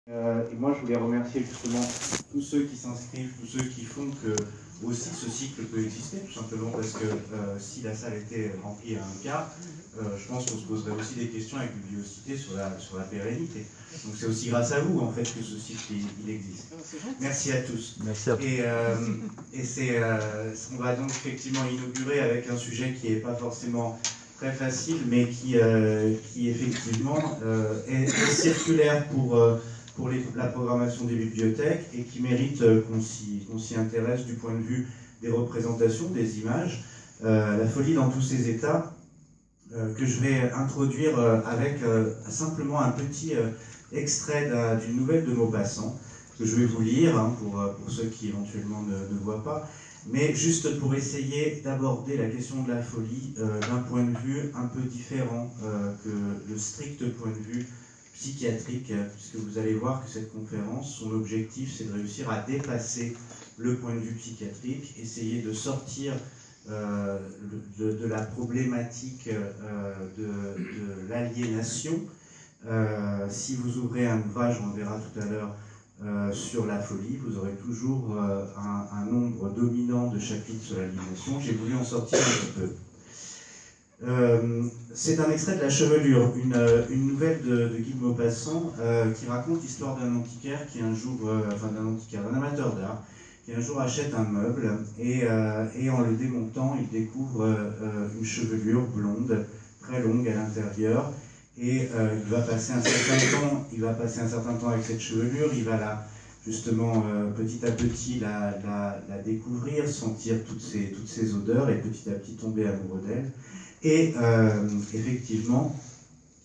Et moi, je voulais remercier justement tous ceux qui s'inscrivent, tous ceux qui font que aussi ce cycle peut exister, tout simplement parce que si la salle était remplie à un quart, je pense qu'on se poserait aussi des questions avec Bibliocité sur la pérennité. Donc c'est aussi grâce à vous en fait que ce cycle il existe. Merci à tous. Merci à tous. Et on va donc effectivement inaugurer avec un sujet qui n'est pas forcément très facile, mais qui effectivement est circulaire pour la programmation des bibliothèques et qui mérite qu'on s'y intéresse du point de vue des représentations, des images. La folie dans tous ses états, que je vais introduire avec simplement un petit extrait d'une nouvelle de Maupassant, que je vais vous lire, hein, pour ceux qui éventuellement ne voient pas, mais juste pour essayer d'aborder la question de la folie d'un point de vue un peu différent que le strict point de vue psychiatrique, puisque vous allez voir que cette conférence, son objectif, c'est de réussir à dépasser le point de vue psychiatrique, essayer de sortir de la problématique de l'aliénation. Si vous ouvrez un ouvrage, on le verra tout à l'heure, sur la folie, vous aurez toujours un nombre dominant de chapitres sur l'aliénation. J'ai voulu en sortir un petit peu. C'est un extrait de La Chevelure, une nouvelle de Guy de Maupassant qui raconte l'histoire d'un antiquaire qui un jour, d'un amateur d'art, qui un jour achète un meuble et en le démontant, il découvre une chevelure blonde, très longue à l'intérieur, et il va passer un certain temps avec cette chevelure, il va justement petit à petit la découvrir, sentir toutes ces odeurs et petit à petit tomber amoureux d'elle. Et effectivement,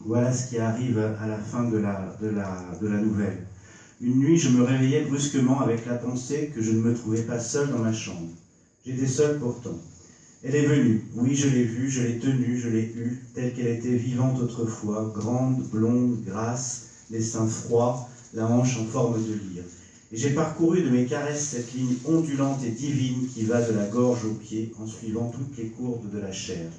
voilà ce qui arrive à la fin de la nouvelle. Une nuit, je me réveillais brusquement avec la pensée que je ne me trouvais pas seul dans ma chambre. J'étais seul pourtant. Elle est venue, oui, je l'ai vue, je l'ai tenue, je l'ai eue, telle qu'elle était vivante autrefois, grande, blonde, grasse, les seins froids, la hanche en forme de lyre. Et j'ai parcouru de mes caresses cette ligne ondulante et divine qui va de la gorge aux pieds en suivant toutes les courbes de la chair.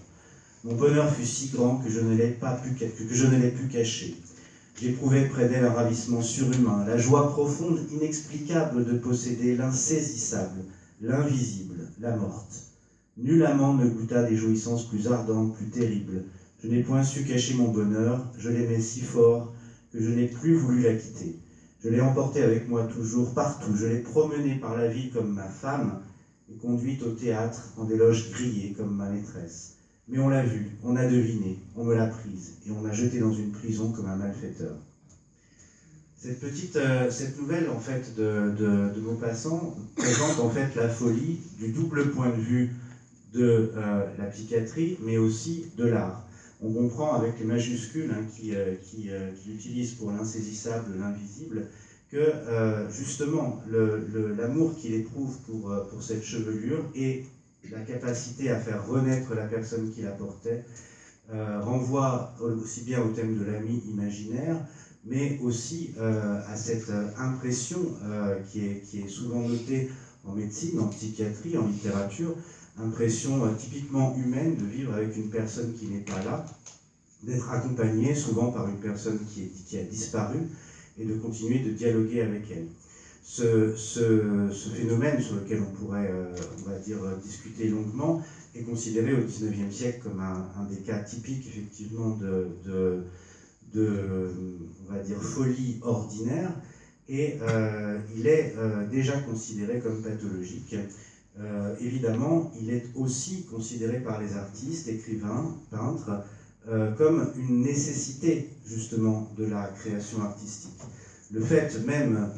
Mon bonheur fut si grand que je ne l'ai pu cacher. J'éprouvais près d'elle un ravissement surhumain, la joie profonde, inexplicable de posséder l'insaisissable, l'invisible, la morte. Nul amant ne goûta des jouissances plus ardentes, plus terribles. Je n'ai point su cacher mon bonheur, je l'aimais si fort que je n'ai plus voulu la quitter. Je l'ai emportée avec moi toujours, partout. Je l'ai promenée par la ville comme ma femme et conduite au théâtre en des loges grillées comme ma maîtresse. Mais on l'a vue, on a deviné, on me l'a prise, et on m'a jetée dans une prison comme un malfaiteur. Cette nouvelle en fait de Maupassant présente en fait la folie du double point de vue de la psychiatrie, mais aussi de l'art. On comprend avec les majuscules qu'il utilise pour l'insaisissable, l'invisible, que justement l'amour qu'il éprouve pour cette chevelure et la capacité à faire renaître la personne qui la portait renvoie aussi bien au thème de l'ami imaginaire, mais aussi à cette impression qui est souvent notée en médecine, en psychiatrie, en littérature, impression typiquement humaine de vivre avec une personne qui n'est pas là, d'être accompagné souvent par une personne qui a disparu et de continuer de dialoguer avec elle. Ce phénomène sur lequel on pourrait, on va dire, discuter longuement est considéré au XIXe siècle comme un des cas typiques effectivement de on va dire, folie ordinaire, et il est déjà considéré comme pathologique. Évidemment, il est aussi considéré par les artistes, écrivains, peintres, comme une nécessité justement de la création artistique. Le fait même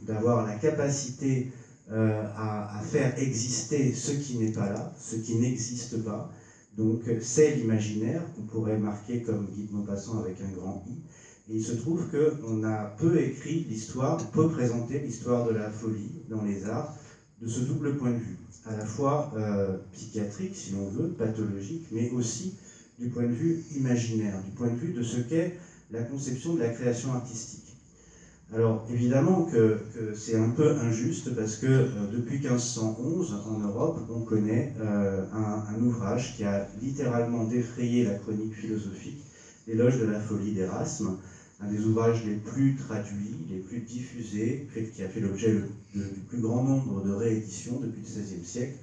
d'avoir la capacité à faire exister ce qui n'est pas là, ce qui n'existe pas, donc c'est l'imaginaire qu'on pourrait marquer comme Guy de Maupassant avec un grand I. Et il se trouve qu'on a peu écrit l'histoire, peu présenté l'histoire de la folie dans les arts de ce double point de vue, à la fois psychiatrique si l'on veut, pathologique, mais aussi du point de vue imaginaire, du point de vue de ce qu'est la conception de la création artistique. Alors évidemment que c'est un peu injuste parce que depuis 1511 en Europe on connaît un ouvrage qui a littéralement défrayé la chronique philosophique, L'éloge de la folie d'Érasme, un des ouvrages les plus traduits, les plus diffusés, qui a fait l'objet du plus grand nombre de rééditions depuis le XVIe siècle.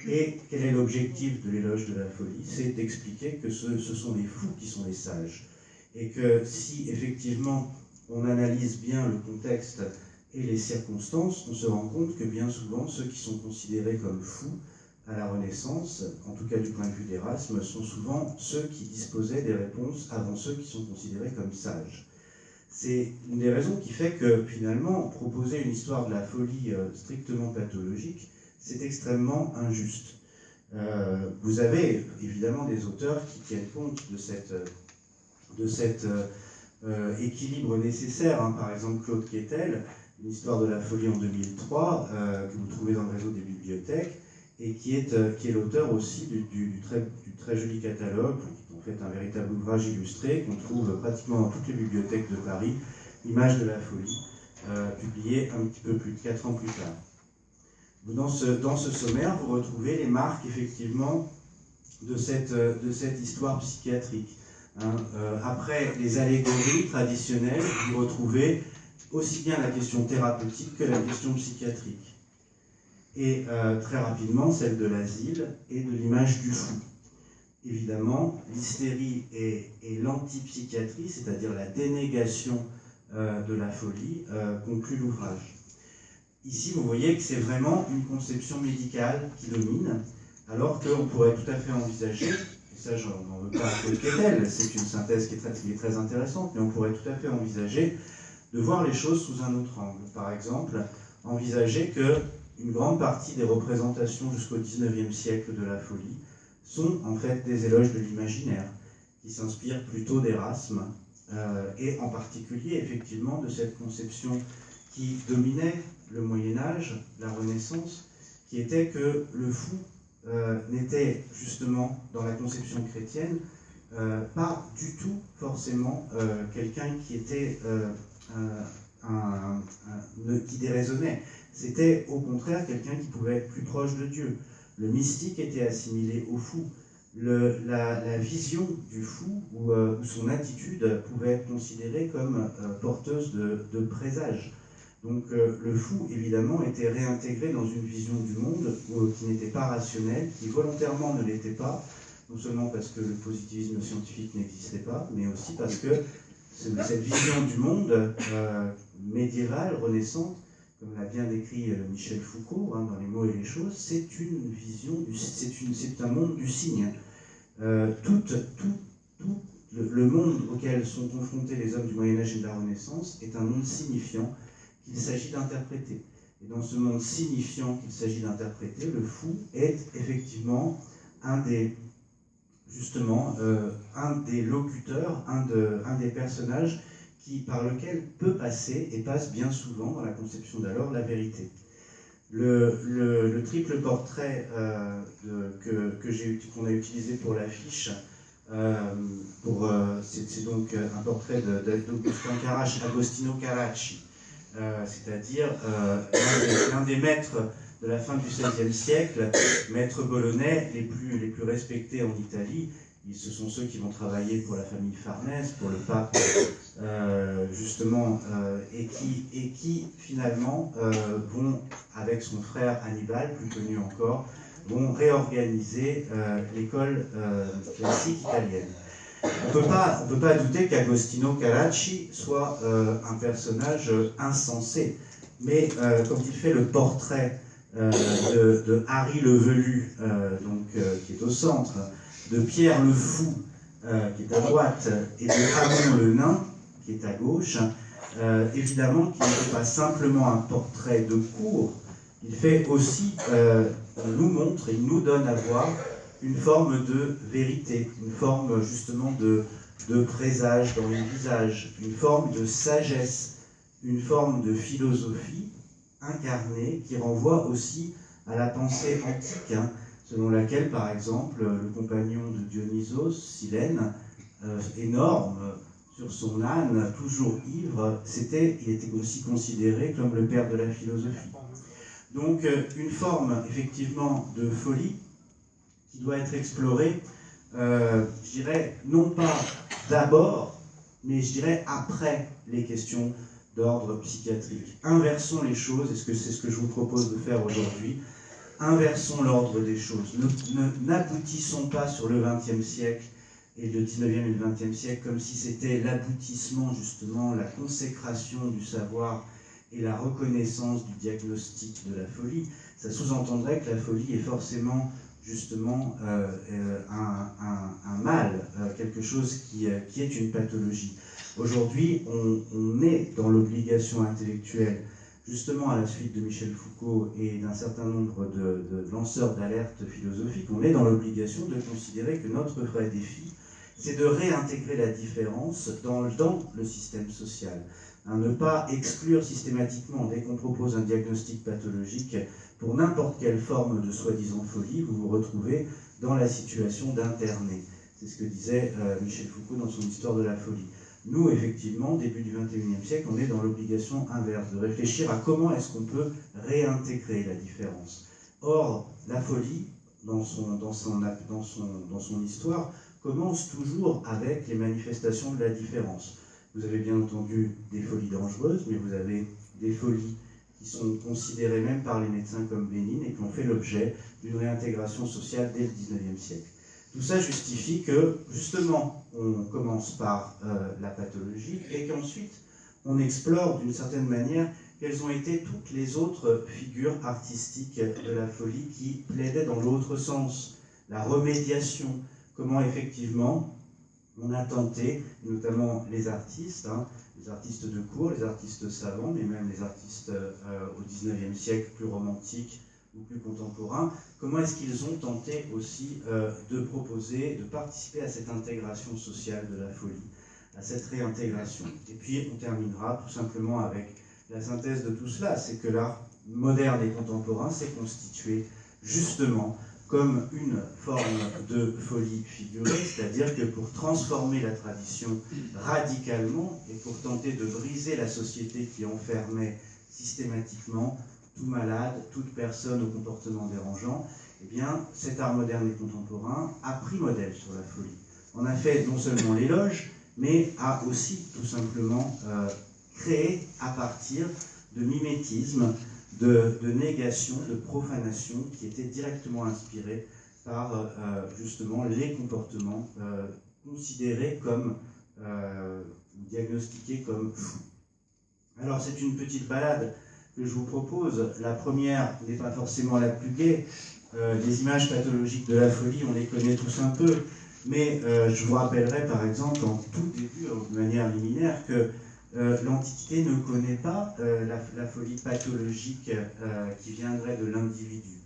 Et quel est l'objectif de l'éloge de la folie? C'est d'expliquer que ce sont les fous qui sont les sages. Et que si effectivement on analyse bien le contexte et les circonstances, on se rend compte que bien souvent ceux qui sont considérés comme fous à la Renaissance, en tout cas du point de vue d'Erasme, sont souvent ceux qui disposaient des réponses avant ceux qui sont considérés comme sages. C'est une des raisons qui fait que finalement proposer une histoire de la folie strictement pathologique, c'est extrêmement injuste. Vous avez évidemment des auteurs qui tiennent compte de cet équilibre nécessaire, hein. Par exemple Claude Quetel, une histoire de la folie en 2003, que vous trouvez dans le réseau des bibliothèques, et qui est l'auteur aussi du très joli catalogue, qui est en fait un véritable ouvrage illustré qu'on trouve pratiquement dans toutes les bibliothèques de Paris, Images de la folie, publié un petit peu plus de 4 ans plus tard. Dans ce sommaire, vous retrouvez les marques effectivement de cette histoire psychiatrique. Hein. Après les allégories traditionnelles, vous retrouvez aussi bien la question thérapeutique que la question psychiatrique. Et très rapidement, celle de l'asile et de l'image du fou. Évidemment, l'hystérie et l'antipsychiatrie, c'est-à-dire la dénégation de la folie, conclut l'ouvrage. Ici, vous voyez que c'est vraiment une conception médicale qui domine, alors qu'on pourrait tout à fait envisager, et ça je n'en veux pas à Claude Quetel, c'est une synthèse qui est très intéressante, mais on pourrait tout à fait envisager de voir les choses sous un autre angle. Par exemple, envisager qu'une grande partie des représentations jusqu'au XIXe siècle de la folie sont en fait des éloges de l'imaginaire, qui s'inspirent plutôt d'Erasme, et en particulier effectivement de cette conception qui dominait le Moyen-Âge, la Renaissance, qui était que le fou n'était justement, dans la conception chrétienne, pas du tout forcément quelqu'un qui était qui déraisonnait. C'était au contraire quelqu'un qui pouvait être plus proche de Dieu. Le mystique était assimilé au fou. La vision du fou ou son attitude pouvait être considérée comme porteuse de présages. Donc le fou, évidemment, était réintégré dans une vision du monde qui n'était pas rationnelle, qui volontairement ne l'était pas, non seulement parce que le positivisme scientifique n'existait pas, mais aussi parce que cette vision du monde médiévale, renaissante, comme l'a bien décrit Michel Foucault, hein, dans Les mots et les choses, c'est une vision, c'est un monde du signe. Tout le monde auquel sont confrontés les hommes du Moyen-Âge et de la Renaissance est un monde signifiant qu'il s'agit d'interpréter. Et dans ce monde signifiant qu'il s'agit d'interpréter, le fou est effectivement un des locuteurs, un des personnages par lequel peut passer, et passe bien souvent dans la conception d'alors, la vérité. Le triple portrait qu'on a utilisé pour l'affiche, c'est donc un portrait d'Agostino Carracci, c'est-à-dire l'un des maîtres de la fin du XVIe siècle, maîtres bolonais les plus respectés en Italie. Ce sont ceux qui vont travailler pour la famille Farnèse, pour le pape, justement, et qui finalement vont, avec son frère Hannibal, plus connu encore, vont réorganiser l'école classique italienne. On ne peut pas douter qu'Agostino Carracci soit un personnage insensé, mais quand il fait le portrait de Harry le Velu, qui est au centre, de Pierre le Fou, qui est à droite, et de Hamon le Nain, qui est à gauche, évidemment qu'il ne fait pas simplement un portrait de cour, il fait aussi, il nous donne à voir une forme de vérité, une forme justement de présage dans les visages, une forme de sagesse, une forme de philosophie incarnée qui renvoie aussi à la pensée antique, hein, selon laquelle, par exemple, le compagnon de Dionysos, Silène, énorme, sur son âne, toujours ivre, il était aussi considéré comme le père de la philosophie. Donc, une forme, effectivement, de folie qui doit être explorée, je dirais, non pas d'abord mais je dirais après les questions d'ordre psychiatrique. Inversons les choses, et c'est ce que je vous propose de faire aujourd'hui. Inversons l'ordre des choses. N'aboutissons pas sur le XXe siècle et le XIXe et le XXe siècle comme si c'était l'aboutissement, justement, la consécration du savoir et la reconnaissance du diagnostic de la folie. Ça sous-entendrait que la folie est forcément, justement, un mal, quelque chose qui est une pathologie. Aujourd'hui, on est dans l'obligation intellectuelle, justement à la suite de Michel Foucault et d'un certain nombre de lanceurs d'alerte philosophiques, on est dans l'obligation de considérer que notre vrai défi, c'est de réintégrer la différence dans le système social. Ne pas exclure systématiquement, dès qu'on propose un diagnostic pathologique, pour n'importe quelle forme de soi-disant folie, vous vous retrouvez dans la situation d'interné. C'est ce que disait Michel Foucault dans son Histoire de la folie. Nous, effectivement, début du XXIe siècle, on est dans l'obligation inverse, de réfléchir à comment est-ce qu'on peut réintégrer la différence. Or, la folie, dans son histoire, commence toujours avec les manifestations de la différence. Vous avez bien entendu des folies dangereuses, mais vous avez des folies qui sont considérées même par les médecins comme bénignes et qui ont fait l'objet d'une réintégration sociale dès le XIXe siècle. Tout ça justifie que, justement, on commence par la pathologie et qu'ensuite, on explore d'une certaine manière quelles ont été toutes les autres figures artistiques de la folie qui plaidaient dans l'autre sens. La remédiation, comment effectivement on a tenté, notamment les artistes de cour, les artistes savants, mais même les artistes au XIXe siècle plus romantiques ou plus contemporains, comment est-ce qu'ils ont tenté aussi de proposer, de participer à cette intégration sociale de la folie, à cette réintégration. Et puis on terminera tout simplement avec la synthèse de tout cela, c'est que l'art moderne et contemporain s'est constitué justement comme une forme de folie figurée, c'est-à-dire que pour transformer la tradition radicalement et pour tenter de briser la société qui enfermait systématiquement tout malade, toute personne au comportement dérangeant, eh bien, cet art moderne et contemporain a pris modèle sur la folie. On a fait non seulement l'éloge, mais a aussi tout simplement créé à partir de mimétisme, de négation, de profanation qui étaient directement inspirés par justement les comportements considérés comme, diagnostiqués comme fous. Alors c'est une petite balade que je vous propose. La première n'est pas forcément la plus gaie. Les images pathologiques de la folie, on les connaît tous un peu, mais je vous rappellerai par exemple en tout début, de manière liminaire, que l'Antiquité ne connaît pas la folie pathologique qui viendrait de l'individu.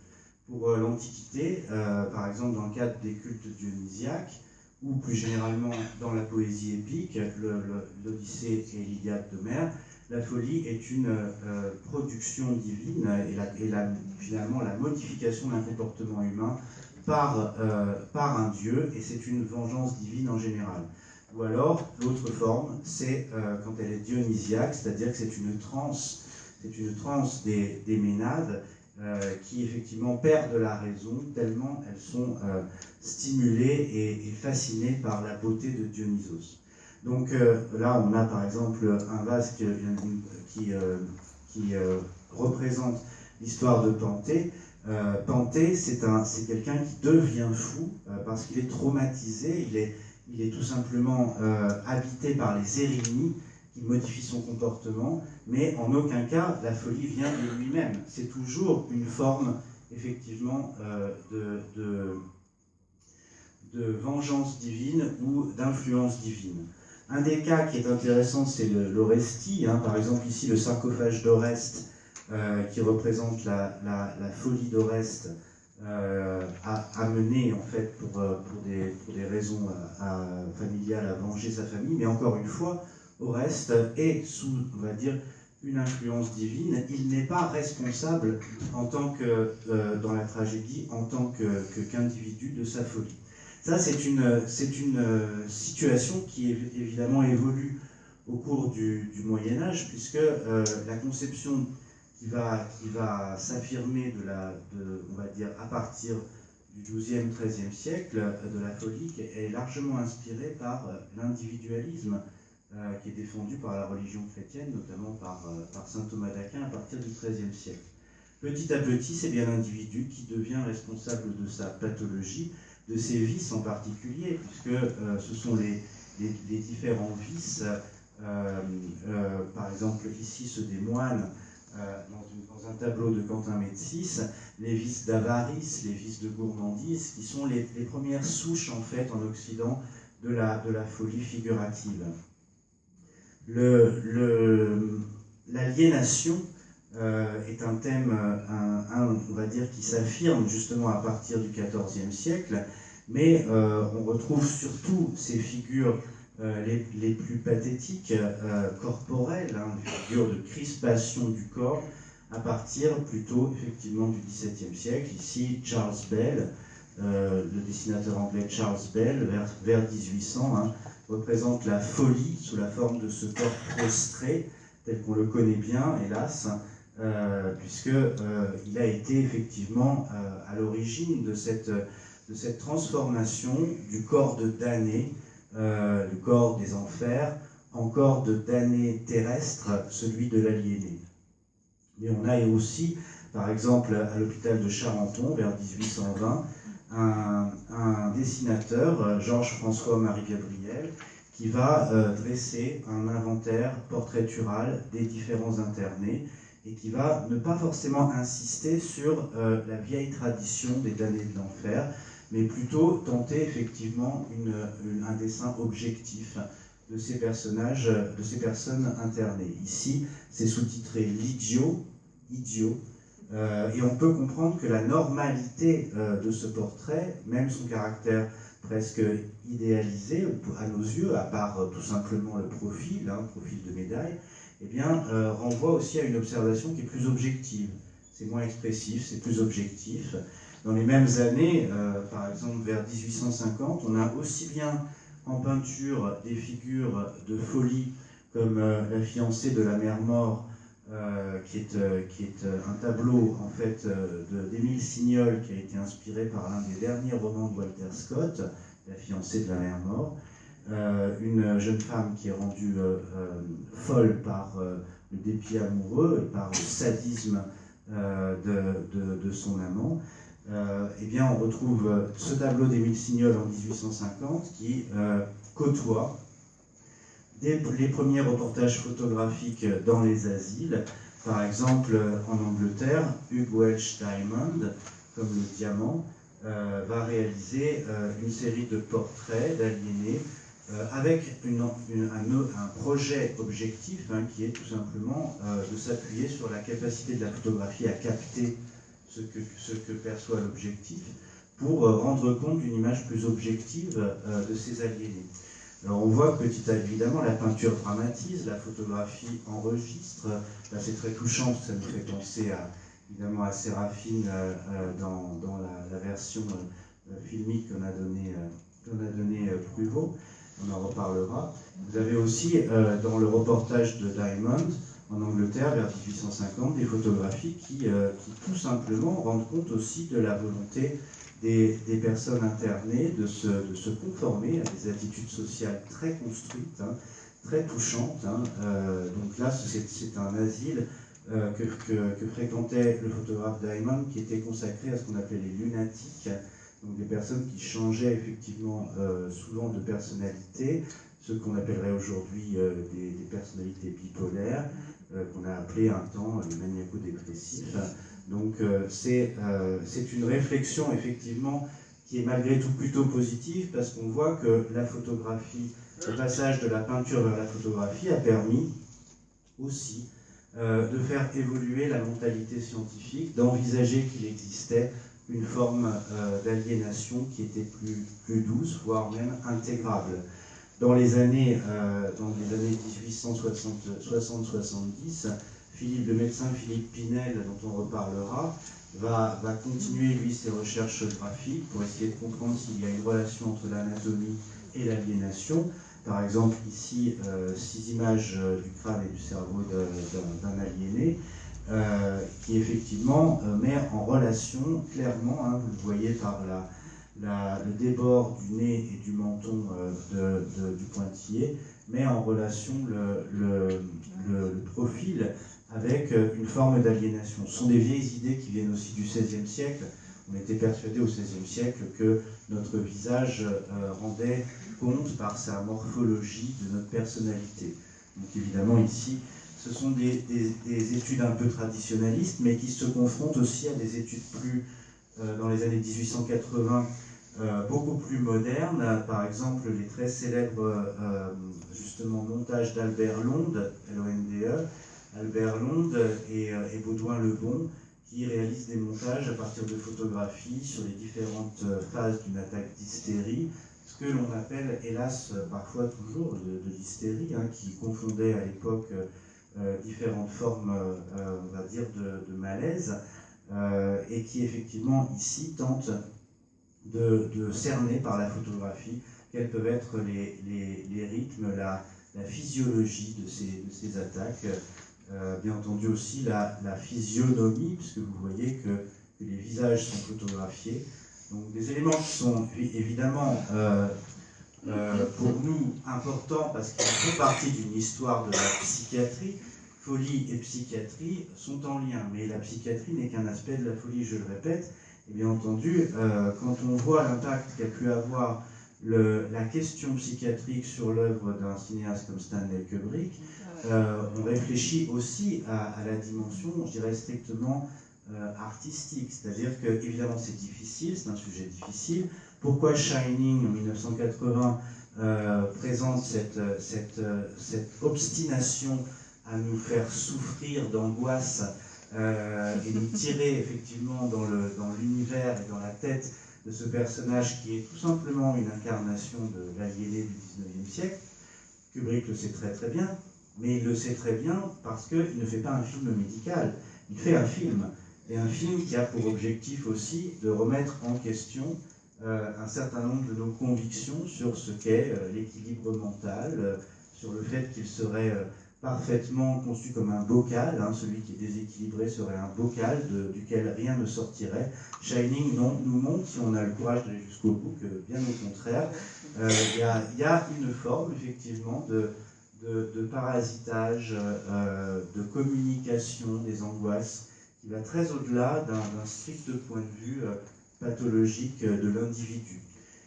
Pour l'Antiquité, par exemple dans le cadre des cultes dionysiaques, ou plus généralement dans la poésie épique, l'Odyssée et l'Iliade d'Homère, la folie est une production divine et finalement la modification d'un comportement humain par un dieu, et c'est une vengeance divine en général. Ou alors, l'autre forme, c'est quand elle est dionysiaque, c'est-à-dire que c'est une transe des Ménades qui effectivement perdent la raison tellement elles sont stimulées et fascinées par la beauté de Dionysos. Donc là, on a par exemple un vase qui représente l'histoire de Panthée. Panthée, c'est quelqu'un qui devient fou parce qu'il est traumatisé, il est tout simplement habité par les érignies qui modifient son comportement, mais en aucun cas la folie vient de lui-même. C'est toujours une forme, effectivement, de vengeance divine ou d'influence divine. Un des cas qui est intéressant, c'est l'Orestie. Par exemple, ici, le sarcophage d'Oreste, qui représente la folie d'Oreste, a mené, en fait, pour des raisons familiales, à venger sa famille. Mais encore une fois, Oreste est sous, on va dire, une influence divine. Il n'est pas responsable en tant que, dans la tragédie, en tant qu'individu de sa folie. Ça, c'est une situation qui évidemment évolue au cours du Moyen-Âge, puisque la conception qui va s'affirmer on va dire, à partir du XIIe, XIIIe siècle de la folie est largement inspirée par l'individualisme qui est défendu par la religion chrétienne, notamment par saint Thomas d'Aquin à partir du XIIIe siècle. Petit à petit, c'est bien l'individu qui devient responsable de sa pathologie, de ses vices en particulier, puisque ce sont les différents vices, par exemple ici ceux des moines, dans un tableau de Quentin Médicis, les vices d'avarice, les vices de gourmandise, qui sont les premières souches en fait en Occident de la folie figurative. L'aliénation est un thème, on va dire, qui s'affirme justement à partir du XIVe siècle, mais on retrouve surtout ces figures les plus pathétiques, corporelles, des figures de crispation du corps, à partir plutôt effectivement du XVIIe siècle. Ici, Charles Bell, le dessinateur anglais Charles Bell, vers 1800, représente la folie sous la forme de ce corps prostré, tel qu'on le connaît bien, hélas, puisqu'il a été effectivement à l'origine de cette transformation du corps de damné, du corps des enfers, en corps de damné terrestre, celui de l'aliéné. Mais on a aussi, par exemple, à l'hôpital de Charenton, vers 1820, un dessinateur, Georges-François-Marie Gabriel, qui va dresser un inventaire portraitural des différents internés et qui va ne pas forcément insister sur la vieille tradition des damnés de l'enfer, mais plutôt tenter effectivement un dessin objectif de ces personnages, de ces personnes internées. Ici, c'est sous-titré l'idiot, idiot, et on peut comprendre que la normalité de ce portrait, même son caractère presque idéalisé à nos yeux, à part tout simplement le profil de médaille, eh bien, renvoie aussi à une observation qui est plus objective. C'est moins expressif, c'est plus objectif. Dans les mêmes années, par exemple vers 1850, on a aussi bien en peinture des figures de folie comme la fiancée de la mère mort, qui est un tableau en fait d'Émile Signol, qui a été inspiré par l'un des derniers romans de Walter Scott, La fiancée de la mère mort, une jeune femme qui est rendue folle par le dépit amoureux et par le sadisme de son amant. Eh bien, on retrouve ce tableau d'Émile Signol en 1850 qui côtoie les premiers reportages photographiques dans les asiles. Par exemple, en Angleterre, Hugh Welch Diamond, comme le diamant, va réaliser une série de portraits d'aliénés avec un projet objectif qui est tout simplement de s'appuyer sur la capacité de la photographie à capter ce que perçoit l'objectif pour rendre compte d'une image plus objective de ces aliénés. Alors on voit que évidemment la peinture dramatise, la photographie enregistre. Là c'est très touchant, ça nous fait penser évidemment à Séraphine dans la version filmique qu'on a donnée Pruvot. On en reparlera. Vous avez aussi dans le reportage de Diamond en Angleterre vers 1850 des photographies qui tout simplement rendent compte aussi de la volonté des personnes internées de se conformer à des attitudes sociales très construites, très touchantes. Donc là, c'est un asile que fréquentait le photographe Diamond, qui était consacré à ce qu'on appelait les lunatiques, donc des personnes qui changeaient effectivement souvent de personnalité, ce qu'on appellerait aujourd'hui des personnalités bipolaires, qu'on a appelé un temps les maniaco-dépressifs. Donc c'est une réflexion effectivement qui est malgré tout plutôt positive, parce qu'on voit que la photographie, le passage de la peinture vers la photographie a permis aussi de faire évoluer la mentalité scientifique, d'envisager qu'il existait une forme d'aliénation qui était plus douce, voire même intégrable. Dans les années 1860-70, le médecin Philippe Pinel, dont on reparlera, va continuer, lui, ses recherches graphiques pour essayer de comprendre s'il y a une relation entre l'anatomie et l'aliénation. Par exemple, ici, 6 images du crâne et du cerveau d'un aliéné, qui effectivement met en relation clairement, vous le voyez par le débord du nez et du menton du pointillé, met en relation le profil avec une forme d'aliénation. Ce sont des vieilles idées qui viennent aussi du XVIe siècle. On était persuadé au XVIe siècle que notre visage rendait compte par sa morphologie de notre personnalité. Donc évidemment ici, ce sont des études un peu traditionnalistes, mais qui se confrontent aussi à des études plus, dans les années 1880, beaucoup plus modernes. Par exemple, les très célèbres justement montages d'Albert Londe, L-O-N-D-E, Albert Londe et Baudouin Lebon, qui réalisent des montages à partir de photographies sur les différentes phases d'une attaque d'hystérie, ce que l'on appelle, hélas, parfois toujours de l'hystérie, hein, qui confondait à l'époque différentes formes, on va dire, de malaise, et qui effectivement ici tentent de cerner par la photographie quels peuvent être les rythmes, la physiologie de ces attaques. Bien entendu aussi la physionomie, puisque vous voyez que les visages sont photographiés. Donc des éléments qui sont évidemment pour nous importants parce qu'ils font partie d'une histoire de la psychiatrie. Folie et psychiatrie sont en lien, mais la psychiatrie n'est qu'un aspect de la folie, je le répète. Et bien entendu, quand on voit l'impact qu'a pu avoir la question psychiatrique sur l'œuvre d'un cinéaste comme Stanley Kubrick, on réfléchit aussi à la dimension, je dirais, strictement artistique. C'est-à-dire que, évidemment, c'est difficile, c'est un sujet difficile. Pourquoi Shining, en 1980, présente cette obstination à nous faire souffrir d'angoisse et nous tirer effectivement dans l'univers et dans la tête de ce personnage qui est tout simplement une incarnation de l'aliéné du XIXe siècle. Kubrick le sait très très bien, mais il le sait très bien parce qu'il ne fait pas un film médical, il fait un film, et un film qui a pour objectif aussi de remettre en question un certain nombre de nos convictions sur ce qu'est l'équilibre mental, sur le fait qu'il serait parfaitement conçu comme un bocal, hein, celui qui est déséquilibré serait un bocal duquel rien ne sortirait. Shining nous montre, si on a le courage d'aller jusqu'au bout, que bien au contraire, il y a une forme effectivement de parasitage, de communication des angoisses qui va très au-delà d'un strict point de vue pathologique de l'individu.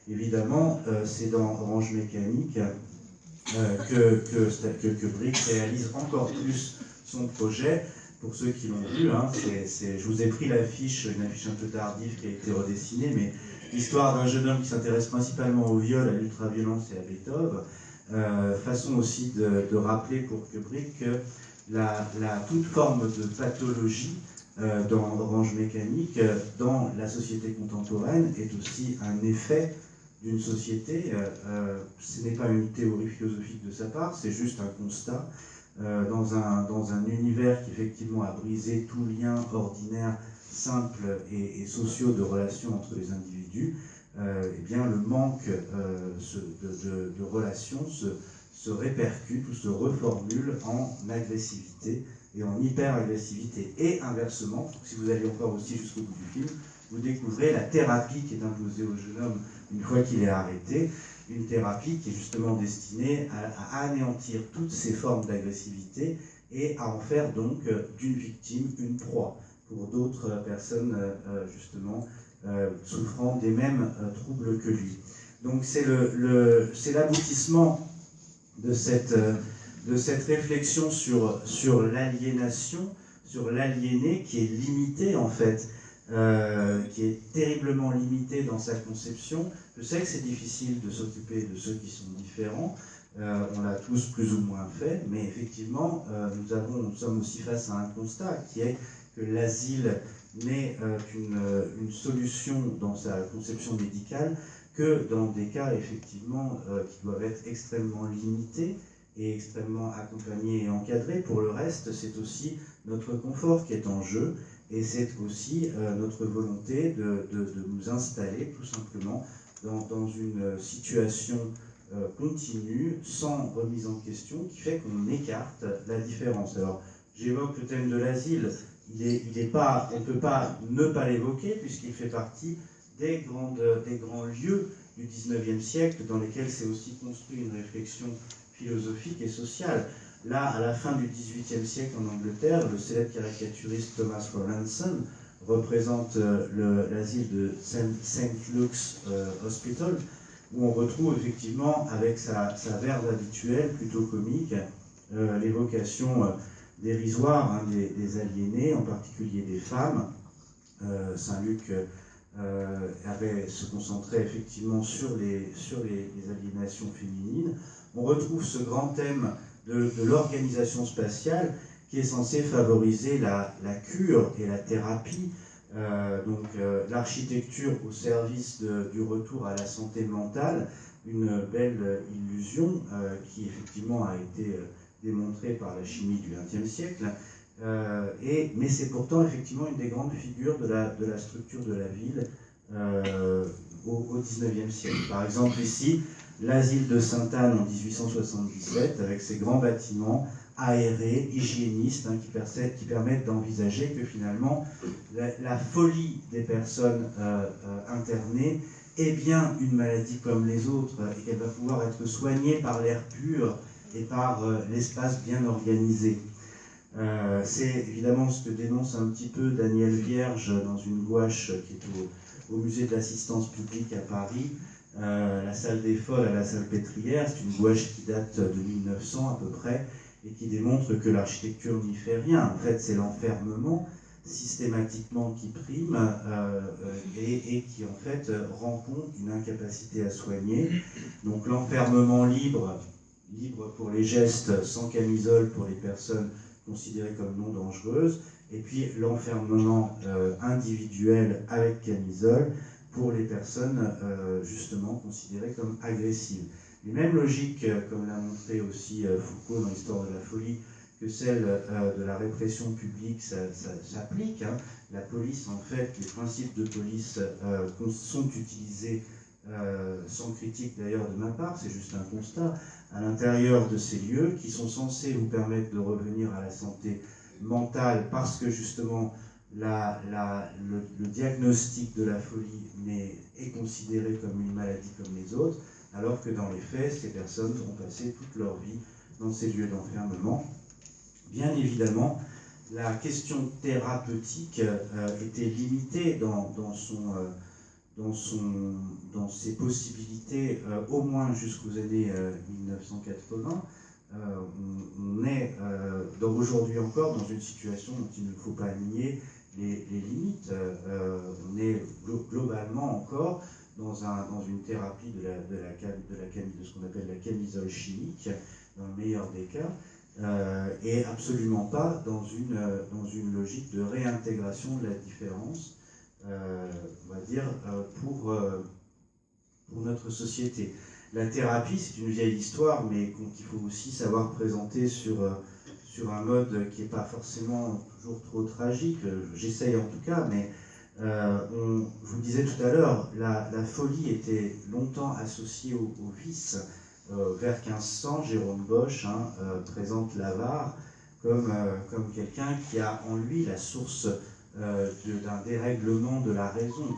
Évidemment, c'est dans Orange Mécanique que Kubrick réalise encore plus son projet. Pour ceux qui l'ont vu, hein, je vous ai pris une affiche un peu tardive qui a été redessinée, mais l'histoire d'un jeune homme qui s'intéresse principalement au viol, à l'ultraviolence et à Beethoven, façon aussi de rappeler pour Kubrick que toute forme de pathologie dans Orange Mécanique, dans la société contemporaine, est aussi un effet d'une société. Ce n'est pas une théorie philosophique de sa part, c'est juste un constat. Dans un univers qui effectivement a brisé tout lien ordinaire, simple et sociaux de relations entre les individus, eh bien le manque de relations se répercute ou se reformule en agressivité et en hyper-agressivité. Et inversement, si vous allez encore aussi jusqu'au bout du film, vous découvrez la thérapie qui est imposée au jeune homme une fois qu'il est arrêté, une thérapie qui est justement destinée à anéantir toutes ces formes d'agressivité et à en faire donc d'une victime une proie pour d'autres personnes justement souffrant des mêmes troubles que lui. Donc c'est l'aboutissement de cette réflexion sur l'aliénation, sur l'aliéné qui est limité en fait, qui est terriblement limité dans sa conception. Je sais que c'est difficile de s'occuper de ceux qui sont différents, on l'a tous plus ou moins fait, mais effectivement, nous sommes aussi face à un constat qui est que l'asile n'est qu'une solution dans sa conception médicale que dans des cas effectivement qui doivent être extrêmement limités et extrêmement accompagnés et encadrés. Pour le reste, c'est aussi notre confort qui est en jeu, et c'est aussi notre volonté de nous installer tout simplement dans une situation continue, sans remise en question, qui fait qu'on écarte la différence. Alors, j'évoque le thème de l'asile, on ne peut pas ne pas l'évoquer, puisqu'il fait partie des grands lieux du XIXe siècle, dans lesquels s'est aussi construit une réflexion philosophique et sociale. Là, à la fin du XVIIIe siècle en Angleterre, le célèbre caricaturiste Thomas Rowlandson représente l'asile de St. Luke's Hospital, où on retrouve effectivement, avec sa verve habituelle, plutôt comique, l'évocation dérisoire hein, des aliénés, en particulier des femmes. Saint-Luc se concentrait effectivement sur les aliénations féminines. On retrouve ce grand thème de l'organisation spatiale qui est censé favoriser la cure et la thérapie, l'architecture au service du retour à la santé mentale, une belle illusion qui effectivement a été démontrée par la chimie du XXe siècle, mais c'est pourtant effectivement une des grandes figures de la structure de la ville au XIXe siècle. Par exemple ici, l'asile de Sainte-Anne en 1877, avec ses grands bâtiments aérés, hygiénistes, hein, qui permettent d'envisager que finalement la folie des personnes internées est bien une maladie comme les autres et qu'elle va pouvoir être soignée par l'air pur et par l'espace bien organisé. C'est évidemment ce que dénonce un petit peu Daniel Vierge dans une gouache qui est au musée de l'assistance publique à Paris, la salle des Folles à la salle Pétrière. C'est une gouache qui date de 1900 à peu près et qui démontre que l'architecture n'y fait rien. En fait, c'est l'enfermement systématiquement qui prime et qui en fait rend compte d'une incapacité à soigner. Donc l'enfermement libre pour les gestes, sans camisole pour les personnes considérées comme non dangereuses, et puis l'enfermement individuel avec camisole pour les personnes justement considérées comme agressives. Les mêmes logiques, comme l'a montré aussi Foucault dans l'Histoire de la folie, que celle de la répression publique s'applique. Hein. La police, en fait, les principes de police sont utilisés sans critique d'ailleurs de ma part, c'est juste un constat, à l'intérieur de ces lieux qui sont censés vous permettre de revenir à la santé mentale parce que justement le diagnostic de la folie est considéré comme une maladie comme les autres, alors que dans les faits, ces personnes ont passé toute leur vie dans ces lieux d'enfermement. Bien évidemment, la question thérapeutique était limitée dans ses possibilités, au moins jusqu'aux années 1980. On est aujourd'hui encore dans une situation dont il ne faut pas nier les limites. On est globalement encore dans une thérapie de ce qu'on appelle la camisole chimique, dans le meilleur des cas, et absolument pas dans une logique de réintégration de la différence, on va dire, pour notre société. La thérapie, c'est une vieille histoire, mais qu'il faut aussi savoir présenter sur un mode qui n'est pas forcément toujours trop tragique. J'essaye en tout cas, mais je vous disais tout à l'heure, la folie était longtemps associée au vice. Vers 1500, Jérôme Bosch présente l'avare comme quelqu'un qui a en lui la source d'un dérèglement de la raison.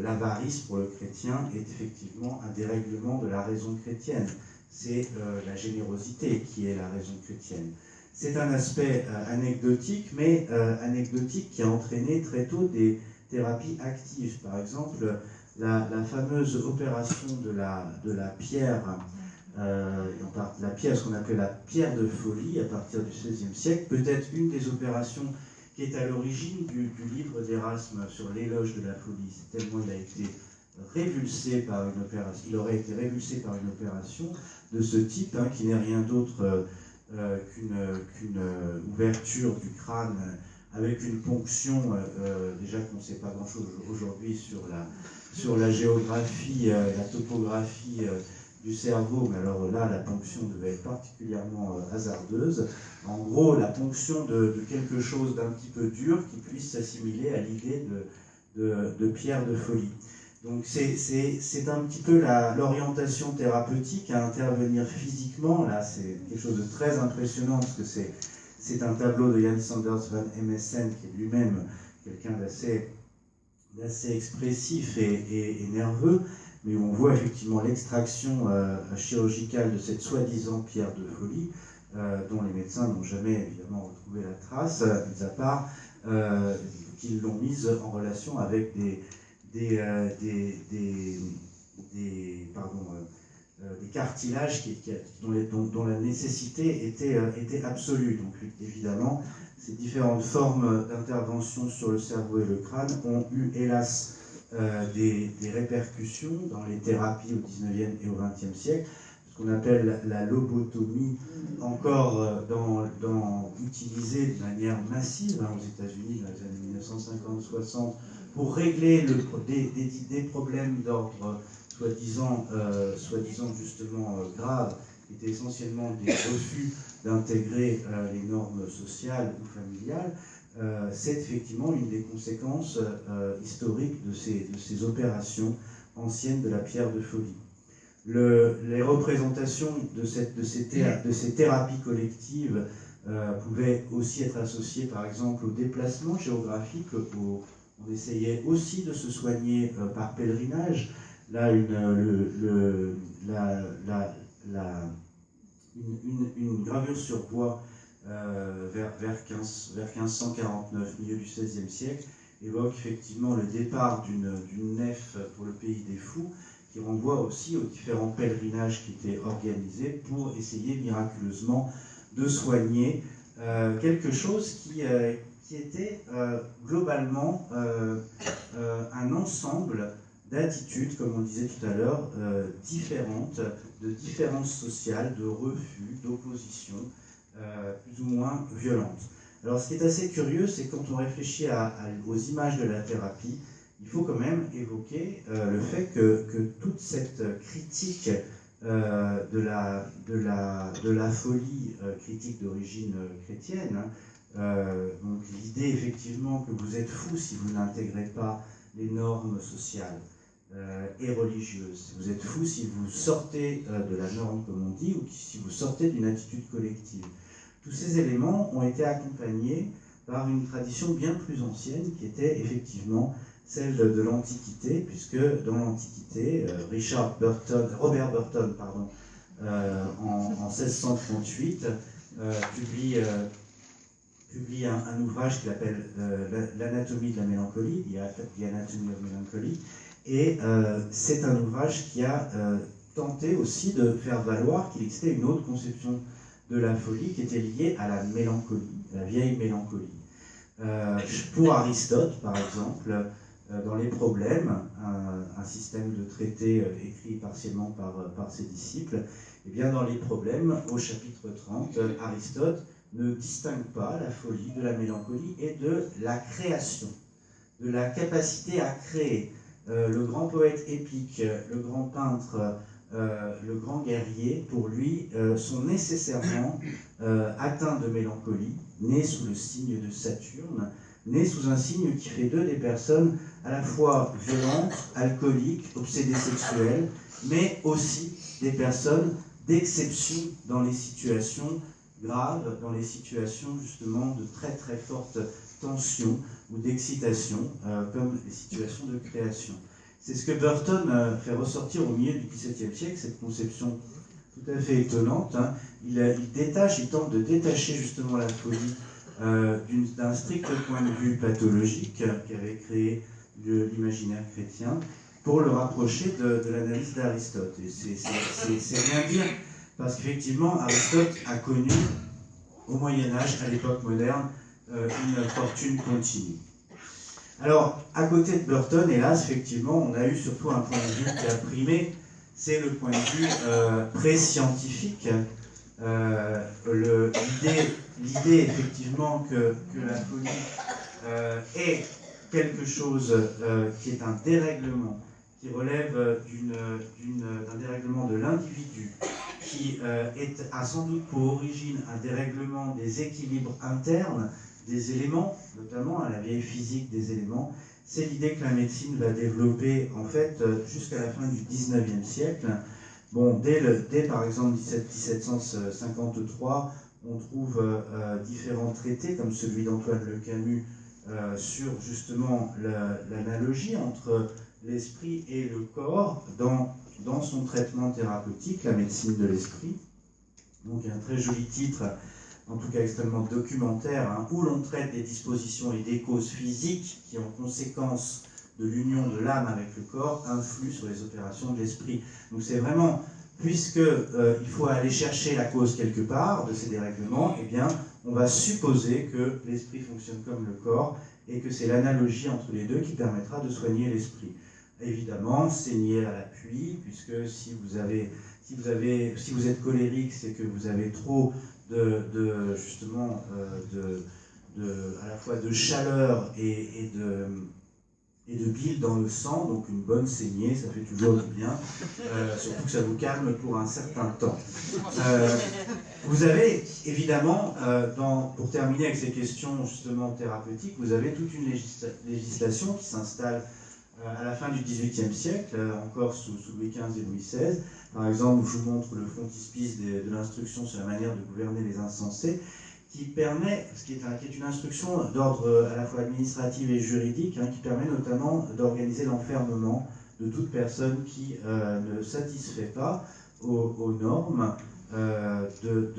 L'avarice pour le chrétien est effectivement un dérèglement de la raison chrétienne. C'est la générosité qui est la raison chrétienne. C'est un aspect anecdotique, mais anecdotique qui a entraîné très tôt des thérapies actives. Par exemple, la fameuse opération de la pierre, ce qu'on appelait la pierre de folie à partir du XVIe siècle, peut-être une des opérations qui est à l'origine du livre d'Erasme sur l'éloge de la folie. C'est tellement il a été révulsé par une opération, il aurait été révulsé par une opération de ce type, qui n'est rien d'autre qu'une ouverture du crâne avec une ponction, déjà qu'on ne sait pas grand-chose aujourd'hui sur la géographie, la topographie du cerveau, mais alors là, la ponction devait être particulièrement hasardeuse. En gros, la ponction de quelque chose d'un petit peu dur qui puisse s'assimiler à l'idée de pierre de folie. Donc c'est un petit peu l'orientation thérapeutique à intervenir physiquement. Là, c'est quelque chose de très impressionnant parce que c'est un tableau de Jan Sanders van Emessen qui est lui-même quelqu'un d'assez d'assez expressif et nerveux, mais où on voit effectivement l'extraction chirurgicale de cette soi-disant pierre de folie, dont les médecins n'ont jamais évidemment retrouvé la trace, mis à part qu'ils l'ont mise en relation avec des cartilages dont la nécessité était absolue. Donc évidemment, ces différentes formes d'intervention sur le cerveau et le crâne ont eu, hélas, des répercussions dans les thérapies au XIXe et au XXe siècle, ce qu'on appelle la lobotomie, encore utilisée de manière massive aux États-Unis dans les années 1950-60 pour régler des problèmes d'ordre soi-disant justement graves, qui étaient essentiellement des refus d'intégrer les normes sociales ou familiales. C'est effectivement une des conséquences historiques de ces opérations anciennes de la pierre de folie. Les représentations de ces thérapies collectives pouvaient aussi être associées par exemple au déplacement géographique. On essayait aussi de se soigner par pèlerinage. Là, une gravure sur bois vers 1549, milieu du XVIe siècle, évoque effectivement le départ d'une nef pour le pays des fous, qui renvoie aussi aux différents pèlerinages qui étaient organisés pour essayer miraculeusement de soigner quelque chose qui était globalement un ensemble d'attitudes, comme on disait tout à l'heure, différentes, de différences sociales, de refus, d'opposition, plus ou moins violentes. Alors ce qui est assez curieux, c'est quand on réfléchit aux images de la thérapie, il faut quand même évoquer le fait que toute cette critique de la folie, critique d'origine chrétienne, donc l'idée effectivement que vous êtes fou si vous n'intégrez pas les normes sociales et religieuses, vous êtes fou si vous sortez de la norme comme on dit, ou si vous sortez d'une attitude collective. Tous ces éléments ont été accompagnés par une tradition bien plus ancienne qui était effectivement celle de l'Antiquité, puisque dans l'Antiquité, Robert Burton, en 1638, publie un ouvrage qu'il appelle l'Anatomie de la mélancolie, The Anatomy of Melancholy, et c'est un ouvrage qui a tenté aussi de faire valoir qu'il existait une autre conception de la folie qui était liée à la mélancolie, la vieille mélancolie. Pour Aristote, par exemple, dans les problèmes, un système de traité écrit partiellement par ses disciples, et bien dans les problèmes, au chapitre 30, Aristote ne distingue pas la folie de la mélancolie et de la création, de la capacité à créer. Le grand poète épique, le grand peintre, le grand guerrier, pour lui, sont nécessairement atteints de mélancolie, nés sous le signe de Saturne, nés sous un signe qui fait d'eux des personnes à la fois violentes, alcooliques, obsédées sexuelles, mais aussi des personnes d'exception dans les situations graves, dans les situations justement de très très forte tension ou d'excitation, comme les situations de création. C'est ce que Burton fait ressortir au milieu du XVIIe siècle, cette conception tout à fait étonnante. Hein. Il tente de détacher justement la folie d'un strict point de vue pathologique qu'avait créé l'imaginaire chrétien pour le rapprocher de l'analyse d'Aristote. Et c'est rien dire, parce qu'effectivement, Aristote a connu, au Moyen-Âge, à l'époque moderne, une fortune continue. Alors, à côté de Burton, hélas, effectivement, on a eu surtout un point de vue qui a primé, c'est le point de vue pré-scientifique. L'idée, effectivement, que la folie est quelque chose qui est un dérèglement, qui relève d'un dérèglement de l'individu, qui a sans doute pour origine un dérèglement des équilibres internes, des éléments, notamment à la vieille physique des éléments. C'est l'idée que la médecine va développer en fait jusqu'à la fin du XIXe siècle. Bon, dès par exemple 1753, on trouve différents traités comme celui d'Antoine Le Camus sur justement l'analogie entre l'esprit et le corps dans son traitement thérapeutique, la médecine de l'esprit. Donc il y a un très joli titre, en tout cas extrêmement documentaire, hein, où l'on traite des dispositions et des causes physiques qui, en conséquence de l'union de l'âme avec le corps, influent sur les opérations de l'esprit. Donc c'est vraiment, puisque il faut aller chercher la cause quelque part de ces dérèglements, eh bien, on va supposer que l'esprit fonctionne comme le corps et que c'est l'analogie entre les deux qui permettra de soigner l'esprit. Évidemment, c'est nié à l'appui, puisque si vous êtes colérique, c'est que vous avez trop justement à la fois de chaleur et de bile dans le sang, donc une bonne saignée, ça fait toujours du bien, surtout que ça vous calme pour un certain temps. Vous avez évidemment, pour terminer avec ces questions justement thérapeutiques, vous avez toute une législation qui s'installe à la fin du XVIIIe siècle, encore sous Louis XV et Louis XVI. Par exemple, je vous montre le frontispice de l'instruction sur la manière de gouverner les insensés, qui permet, qui est une instruction d'ordre à la fois administratif et juridique, hein, qui permet notamment d'organiser l'enfermement de toute personne qui ne satisfait pas aux normes de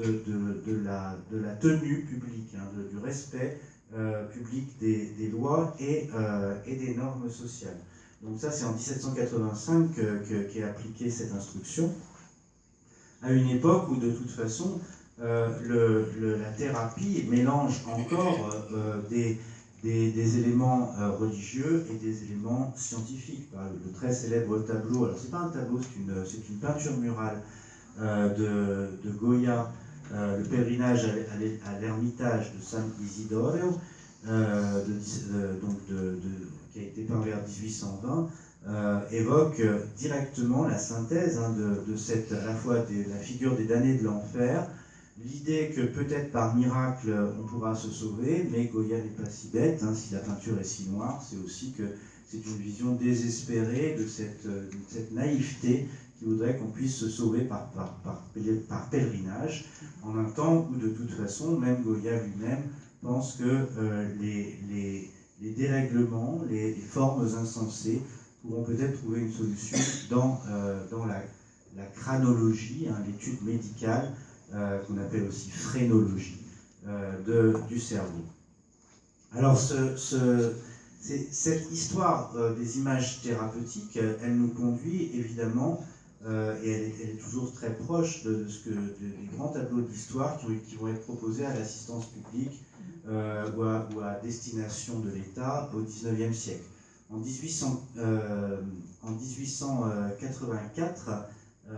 la tenue publique, hein, du respect public des lois et des normes sociales. Donc ça, c'est en 1785 qu'est appliquée cette instruction, à une époque où, de toute façon, la thérapie mélange encore des éléments religieux et des éléments scientifiques. Le très célèbre tableau, alors c'est pas un tableau, c'est une peinture murale de Goya, le pèlerinage à l'ermitage de San Isidoro, qui a été peint vers 1820, évoque directement la synthèse, hein, de cette, à la fois de la figure des damnés de l'enfer, l'idée que peut-être par miracle on pourra se sauver, mais Goya n'est pas si bête, hein, si la peinture est si noire, c'est aussi que c'est une vision désespérée de cette naïveté qui voudrait qu'on puisse se sauver par pèlerinage, en un temps où de toute façon, même Goya lui-même pense que les dérèglements, les formes insensées pourront peut-être trouver une solution dans la chronologie, hein, l'étude médicale, qu'on appelle aussi phrénologie, du cerveau. Alors, cette histoire des images thérapeutiques, elle nous conduit évidemment, et elle est toujours très proche des grands tableaux d'histoire qui vont être proposés à l'assistance publique ou à destination de l'État au XIXe siècle. En 1884, je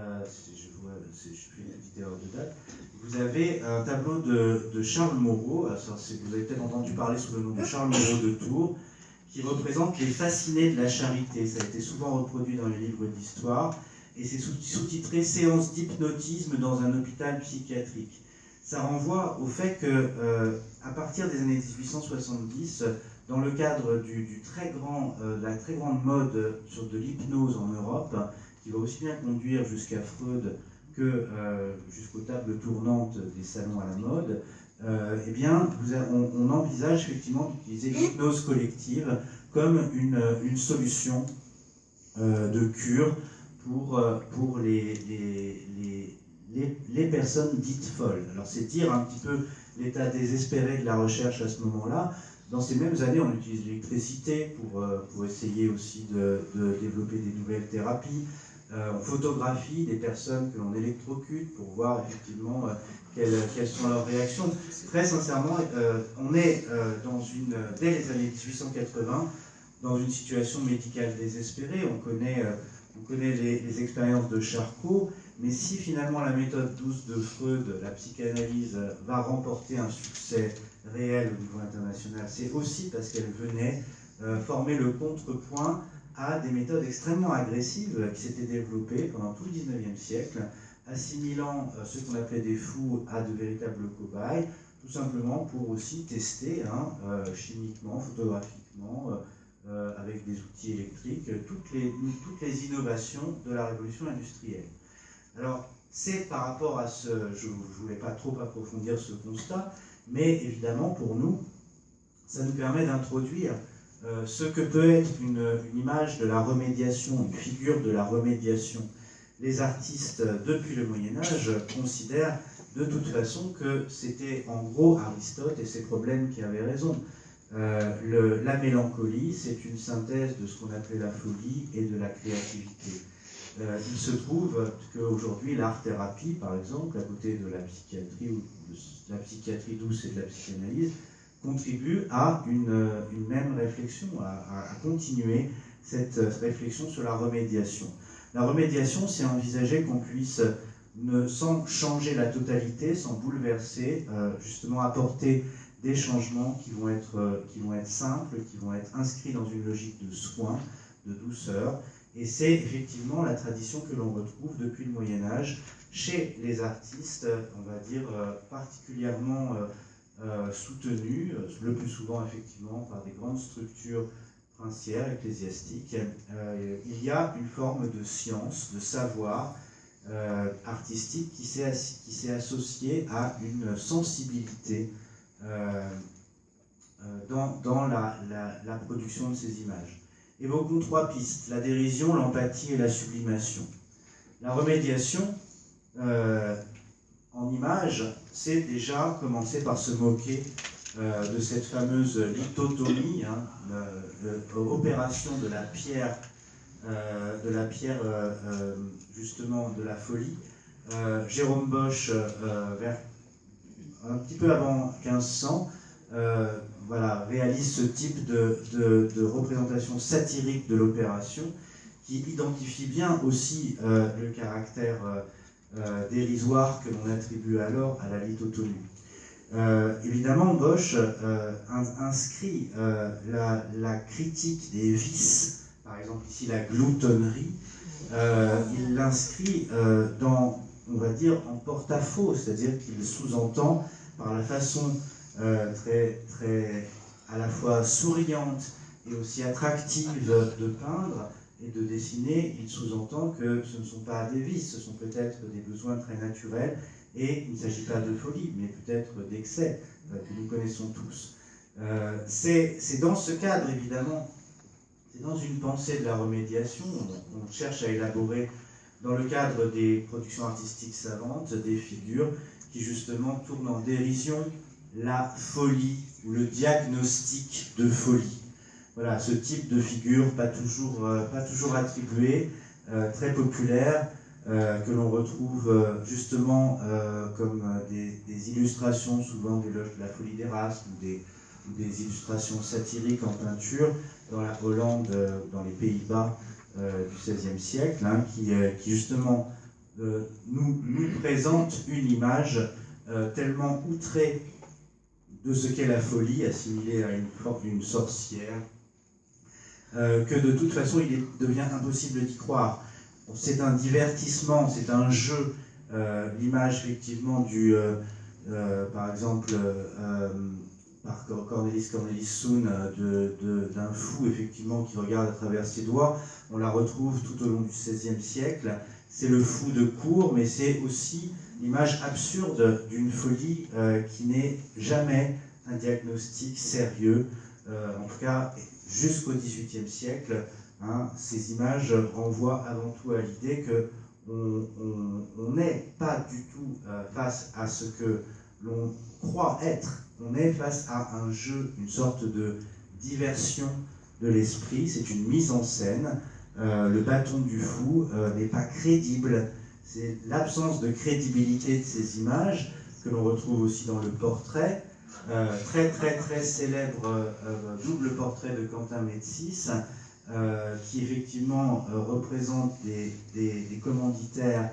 fais une petite erreur de date, vous avez un tableau de Charles Moreau, vous avez peut-être entendu parler sous le nom de Charles Moreau de Tours, qui représente les fascinés de la charité. Ça a été souvent reproduit dans les livres d'histoire, et c'est sous-titré « Séance d'hypnotisme dans un hôpital psychiatrique ». Ça renvoie au fait que, à partir des années 1870, dans le cadre de la très grande mode sur de l'hypnose en Europe, qui va aussi bien conduire jusqu'à Freud que jusqu'aux tables tournantes des salons à la mode, eh bien, on envisage effectivement d'utiliser l'hypnose collective comme une solution de cure pour les personnes dites folles. Alors c'est dire un petit peu l'état désespéré de la recherche à ce moment-là. Dans ces mêmes années, on utilise l'électricité pour essayer aussi de développer des nouvelles thérapies. On photographie des personnes que l'on électrocute pour voir effectivement quelles sont leurs réactions. Très sincèrement, on est dès les années 1880 dans une situation médicale désespérée. On connaît les expériences de Charcot, mais si finalement la méthode douce de Freud, la psychanalyse, va remporter un succès réel au niveau international, c'est aussi parce qu'elle venait former le contrepoint à des méthodes extrêmement agressives qui s'étaient développées pendant tout le XIXe siècle, assimilant ceux qu'on appelait des fous à de véritables cobayes, tout simplement pour aussi tester chimiquement, photographiquement, avec des outils électriques, toutes les innovations de la révolution industrielle. Alors, c'est par rapport à je ne voulais pas trop approfondir ce constat, mais évidemment pour nous, ça nous permet d'introduire ce que peut être une image de la remédiation, une figure de la remédiation. Les artistes, depuis le Moyen-Âge, considèrent de toute façon que c'était en gros Aristote et ses problèmes qui avaient raison. La mélancolie, c'est une synthèse de ce qu'on appelait la folie et de la créativité. Il se trouve qu'aujourd'hui, l'art-thérapie, par exemple, à côté de la psychiatrie, ou de la psychiatrie douce et de la psychanalyse, contribue à une même réflexion, à continuer cette réflexion sur la remédiation. La remédiation, c'est envisager qu'on puisse, sans changer la totalité, sans bouleverser, justement apporter des changements qui vont être simples, qui vont être inscrits dans une logique de soin, de douceur. Et c'est effectivement la tradition que l'on retrouve depuis le Moyen-Âge chez les artistes, on va dire, particulièrement soutenus, le plus souvent effectivement par des grandes structures princières, ecclésiastiques. Il y a une forme de science, de savoir artistique qui s'est associée à une sensibilité dans la production de ces images. Évoquons 3 pistes, la dérision, l'empathie et la sublimation. La remédiation, en image, c'est déjà commencer par se moquer de cette fameuse lithotomie, opération de la pierre, justement de la folie. Jérôme Bosch, un petit peu avant 1500, réalise ce type de représentation satirique de l'opération qui identifie bien aussi le caractère dérisoire que l'on attribue alors à la lithotomie. Évidemment, Bosch inscrit la critique des vices, par exemple ici la gloutonnerie, il l'inscrit dans, on va dire, en porte-à-faux, c'est-à-dire qu'il sous-entend par la façon très à la fois souriante et aussi attractive de peindre et de dessiner, il sous-entend que ce ne sont pas des vices, ce sont peut-être des besoins très naturels, et il ne s'agit pas de folie, mais peut-être d'excès que nous connaissons tous. C'est dans ce cadre, évidemment, c'est dans une pensée de la remédiation, on cherche à élaborer dans le cadre des productions artistiques savantes, des figures qui justement tournent en dérision la folie ou le diagnostic de folie. Voilà, ce type de figure pas toujours attribué, très populaire, que l'on retrouve justement comme des illustrations, souvent des loges de la folie d'Erasme, ou des illustrations satiriques en peinture dans la Hollande, dans les Pays-Bas du XVIe siècle, qui justement nous présente une image tellement outrée de ce qu'est la folie, assimilée à une sorcière, que de toute façon il devient impossible d'y croire. C'est un divertissement, c'est un jeu. L'image effectivement par exemple, par Cornelis Soun, d'un fou effectivement qui regarde à travers ses doigts, on la retrouve tout au long du XVIe siècle. C'est le fou de cour, mais c'est aussi l'image absurde d'une folie qui n'est jamais un diagnostic sérieux, en tout cas jusqu'au XVIIIe siècle. Ces images renvoient avant tout à l'idée qu'on n'est pas du tout face à ce que l'on croit être, on est face à un jeu, une sorte de diversion de l'esprit, c'est une mise en scène. Le bâton du fou n'est pas crédible, c'est l'absence de crédibilité de ces images que l'on retrouve aussi dans le portrait, très célèbre double portrait de Quentin Médicis, qui effectivement représente des commanditaires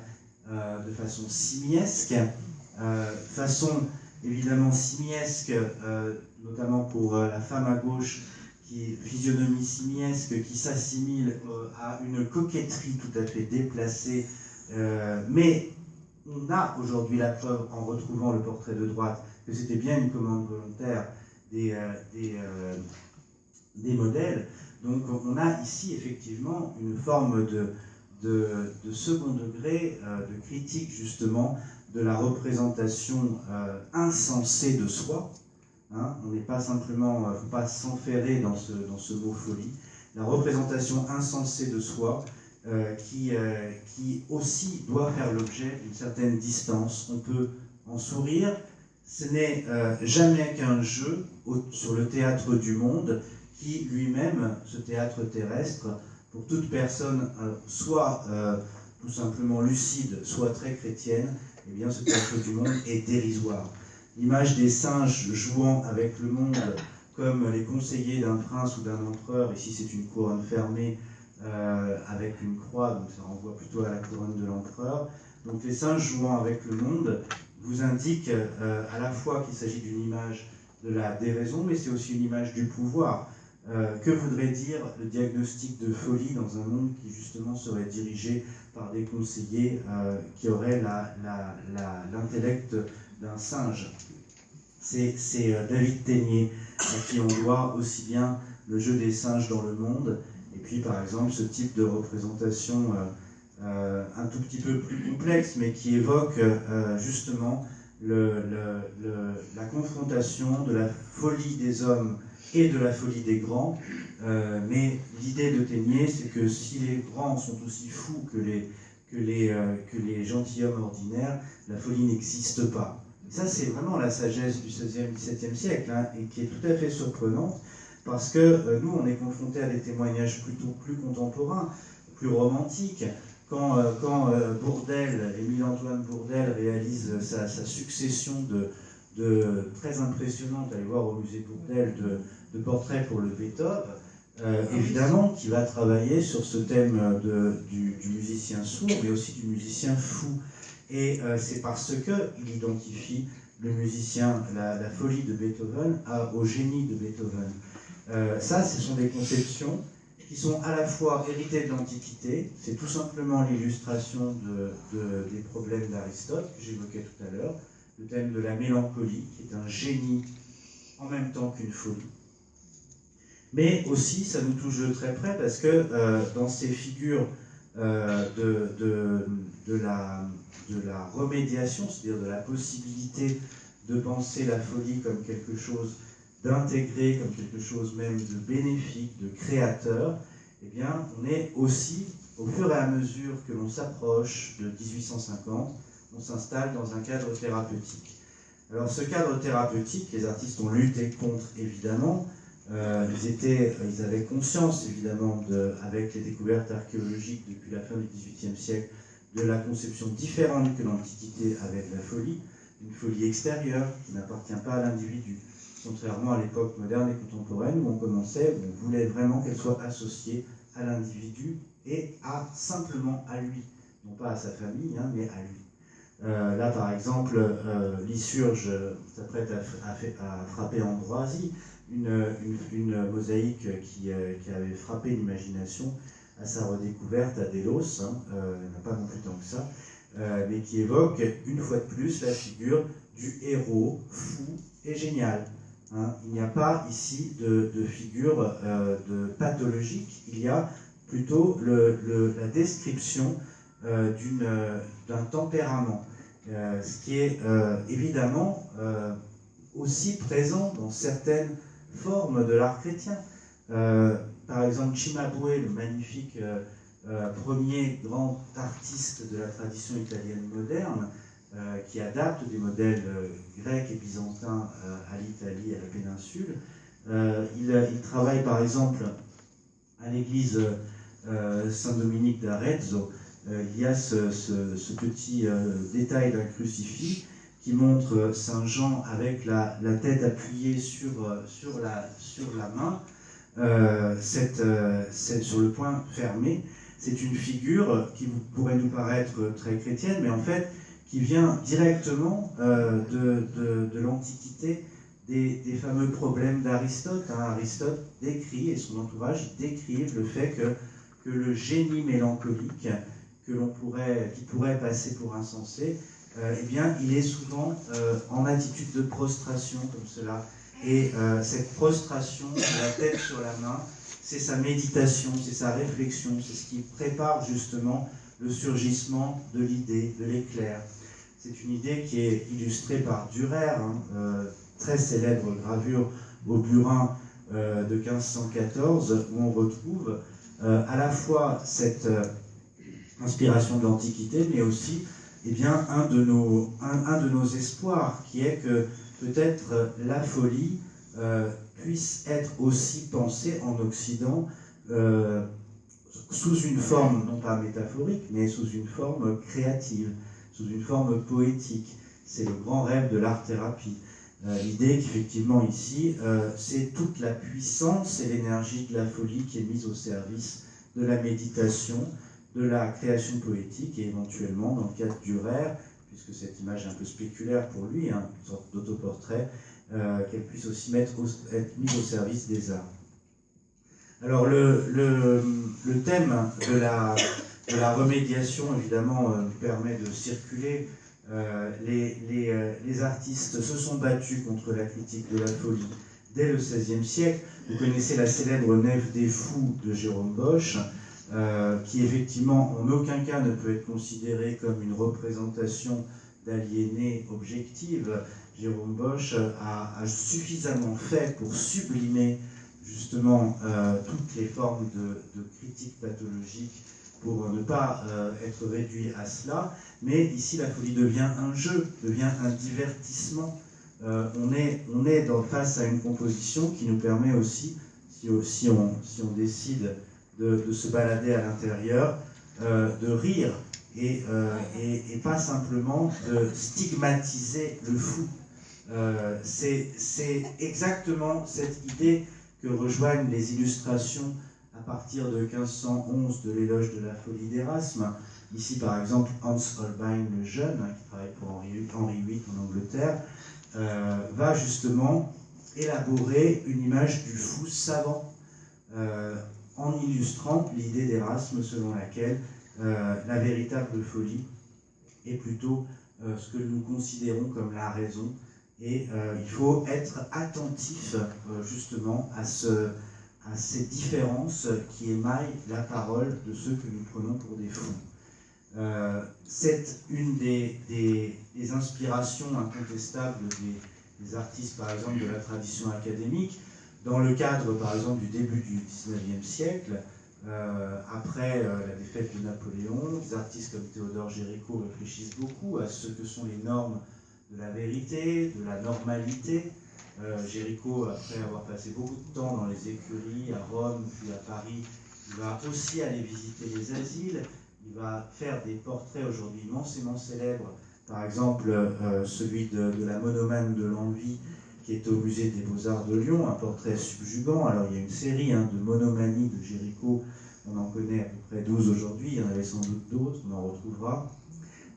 de façon simiesque, façon évidemment simiesque, notamment pour la femme à gauche, physionomie simiesque qui s'assimile à une coquetterie tout à fait déplacée, mais on a aujourd'hui la preuve, en retrouvant le portrait de droite, que c'était bien une commande volontaire des modèles. Donc on a ici effectivement une forme de second degré, de critique justement de la représentation insensée de soi, Hein, on n'est pas simplement, faut pas s'enferrer dans ce mot folie. La représentation insensée de soi, qui aussi doit faire l'objet d'une certaine distance. On peut en sourire, ce n'est jamais qu'un jeu sur le théâtre du monde qui lui-même, ce théâtre terrestre, pour toute personne soit tout simplement lucide, soit très chrétienne, eh bien ce théâtre du monde est dérisoire. L'image des singes jouant avec le monde comme les conseillers d'un prince ou d'un empereur, ici c'est une couronne fermée avec une croix, donc ça renvoie plutôt à la couronne de l'empereur. Donc les singes jouant avec le monde vous indiquent à la fois qu'il s'agit d'une image de la déraison, mais c'est aussi une image du pouvoir. Que voudrait dire le diagnostic de folie dans un monde qui justement serait dirigé par des conseillers qui auraient l'intellect d'un singe? C'est David Ténier à qui on doit aussi bien le jeu des singes dans le monde, et puis par exemple ce type de représentation un tout petit peu plus complexe, mais qui évoque justement la confrontation de la folie des hommes et de la folie des grands. Mais l'idée de Ténier, c'est que si les grands sont aussi fous que les gentilshommes ordinaires, la folie n'existe pas. Et ça, c'est vraiment la sagesse du XVIe, XVIIe siècle, hein, et qui est tout à fait surprenante, parce que nous, on est confrontés à des témoignages plutôt plus contemporains, plus romantiques. Quand Bourdelle, Émile-Antoine Bourdelle réalise sa succession de très impressionnante, allez voir au musée Bourdelle, de portraits pour le Beethoven, évidemment qui va travailler sur ce thème du musicien sourd, mais aussi du musicien fou. Et c'est parce qu'il identifie le musicien, la folie de Beethoven, au génie de Beethoven. Ça, ce sont des conceptions qui sont à la fois héritées de l'Antiquité, c'est tout simplement l'illustration des problèmes d'Aristote, que j'évoquais tout à l'heure, le thème de la mélancolie, qui est un génie en même temps qu'une folie. Mais aussi, ça nous touche de très près, parce que dans ces figures de la remédiation, c'est-à-dire de la possibilité de penser la folie comme quelque chose d'intégré, comme quelque chose même de bénéfique, de créateur, eh bien, on est aussi, au fur et à mesure que l'on s'approche de 1850, on s'installe dans un cadre thérapeutique. Alors ce cadre thérapeutique, les artistes ont lutté contre, évidemment. Ils avaient conscience, évidemment, avec les découvertes archéologiques depuis la fin du XVIIIe siècle, de la conception différente que l'Antiquité avait de la folie, une folie extérieure qui n'appartient pas à l'individu, contrairement à l'époque moderne et contemporaine où on voulait vraiment qu'elle soit associée à l'individu et simplement à lui, non pas à sa famille, hein, mais à lui. Là, par exemple, Lycurgue s'apprête à frapper Ambroisie, une mosaïque qui avait frappé l'imagination à sa redécouverte à Délos, hein, n'a pas non plus tant que ça, mais qui évoque une fois de plus la figure du héros fou et génial. Hein. Il n'y a pas ici de figure de pathologique, il y a plutôt la description d'un tempérament, ce qui est évidemment aussi présent dans certaines formes de l'art chrétien. Par exemple, Cimabue, le magnifique premier grand artiste de la tradition italienne moderne, qui adapte des modèles grecs et byzantins à l'Italie, à la péninsule. Il travaille par exemple à l'église Saint-Dominique d'Arezzo. Il y a ce petit détail d'un crucifix qui montre Saint Jean avec la tête appuyée sur la main, sur le poing fermé. C'est une figure qui pourrait nous paraître très chrétienne, mais en fait qui vient directement de l'Antiquité, des fameux problèmes d'Aristote. Hein. Aristote décrit, et son entourage décrivent le fait que le génie mélancolique qui pourrait passer pour insensé, eh bien, il est souvent en attitude de prostration comme cela. Et cette prostration, la tête sur la main, c'est sa méditation, c'est sa réflexion, c'est ce qui prépare justement le surgissement de l'idée, de l'éclair. C'est une idée qui est illustrée par Dürer, hein, très célèbre gravure au burin de 1514, où on retrouve à la fois cette inspiration de l'Antiquité, mais aussi eh bien, un de nos espoirs, qui est que peut-être la folie puisse être aussi pensée en Occident sous une forme, non pas métaphorique, mais sous une forme créative, sous une forme poétique. C'est le grand rêve de l'art-thérapie. L'idée qu'effectivement ici, c'est toute la puissance et l'énergie de la folie qui est mise au service de la méditation, de la création poétique et éventuellement, dans le cadre d'Durer, puisque cette image est un peu spéculaire pour lui, hein, une sorte d'autoportrait, qu'elle puisse aussi être mise au service des arts. Alors le thème de la remédiation, évidemment, nous permet de circuler. Les artistes se sont battus contre la critique de la folie dès le XVIe siècle. Vous connaissez la célèbre Nef des fous de Jérôme Bosch, qui effectivement en aucun cas ne peut être considérée comme une représentation d'aliénés objective. Jérôme Bosch a suffisamment fait pour sublimer justement toutes les formes de critique pathologique pour ne pas être réduit à cela. Mais ici, la folie devient un jeu, devient un divertissement. On est face à une composition qui nous permet aussi, si on décide de se balader à l'intérieur, de rire et pas simplement de stigmatiser le fou. C'est exactement cette idée que rejoignent les illustrations à partir de 1511 de l'éloge de la folie d'Erasme. Ici, par exemple, Hans Holbein le Jeune, qui travaille pour Henri VIII en Angleterre, va justement élaborer une image du fou savant, en illustrant l'idée d'Erasme selon laquelle la véritable folie est plutôt ce que nous considérons comme la raison. Et il faut être attentif justement à ces différences qui émaillent la parole de ceux que nous prenons pour des fous. C'est une des inspirations incontestables des artistes, par exemple, de la tradition académique. Dans le cadre, par exemple, du début du XIXe siècle, après la défaite de Napoléon, des artistes comme Théodore Géricault réfléchissent beaucoup à ce que sont les normes de la vérité, de la normalité. Géricault, après avoir passé beaucoup de temps dans les écuries, à Rome, puis à Paris, il va aussi aller visiter les asiles. Il va faire des portraits aujourd'hui immensément célèbres, par exemple celui de la monomane de l'Envie, qui est au musée des Beaux-Arts de Lyon, un portrait subjugant. Alors il y a une série de monomanies de Géricault, on en connaît à peu près 12 aujourd'hui, il y en avait sans doute d'autres, on en retrouvera.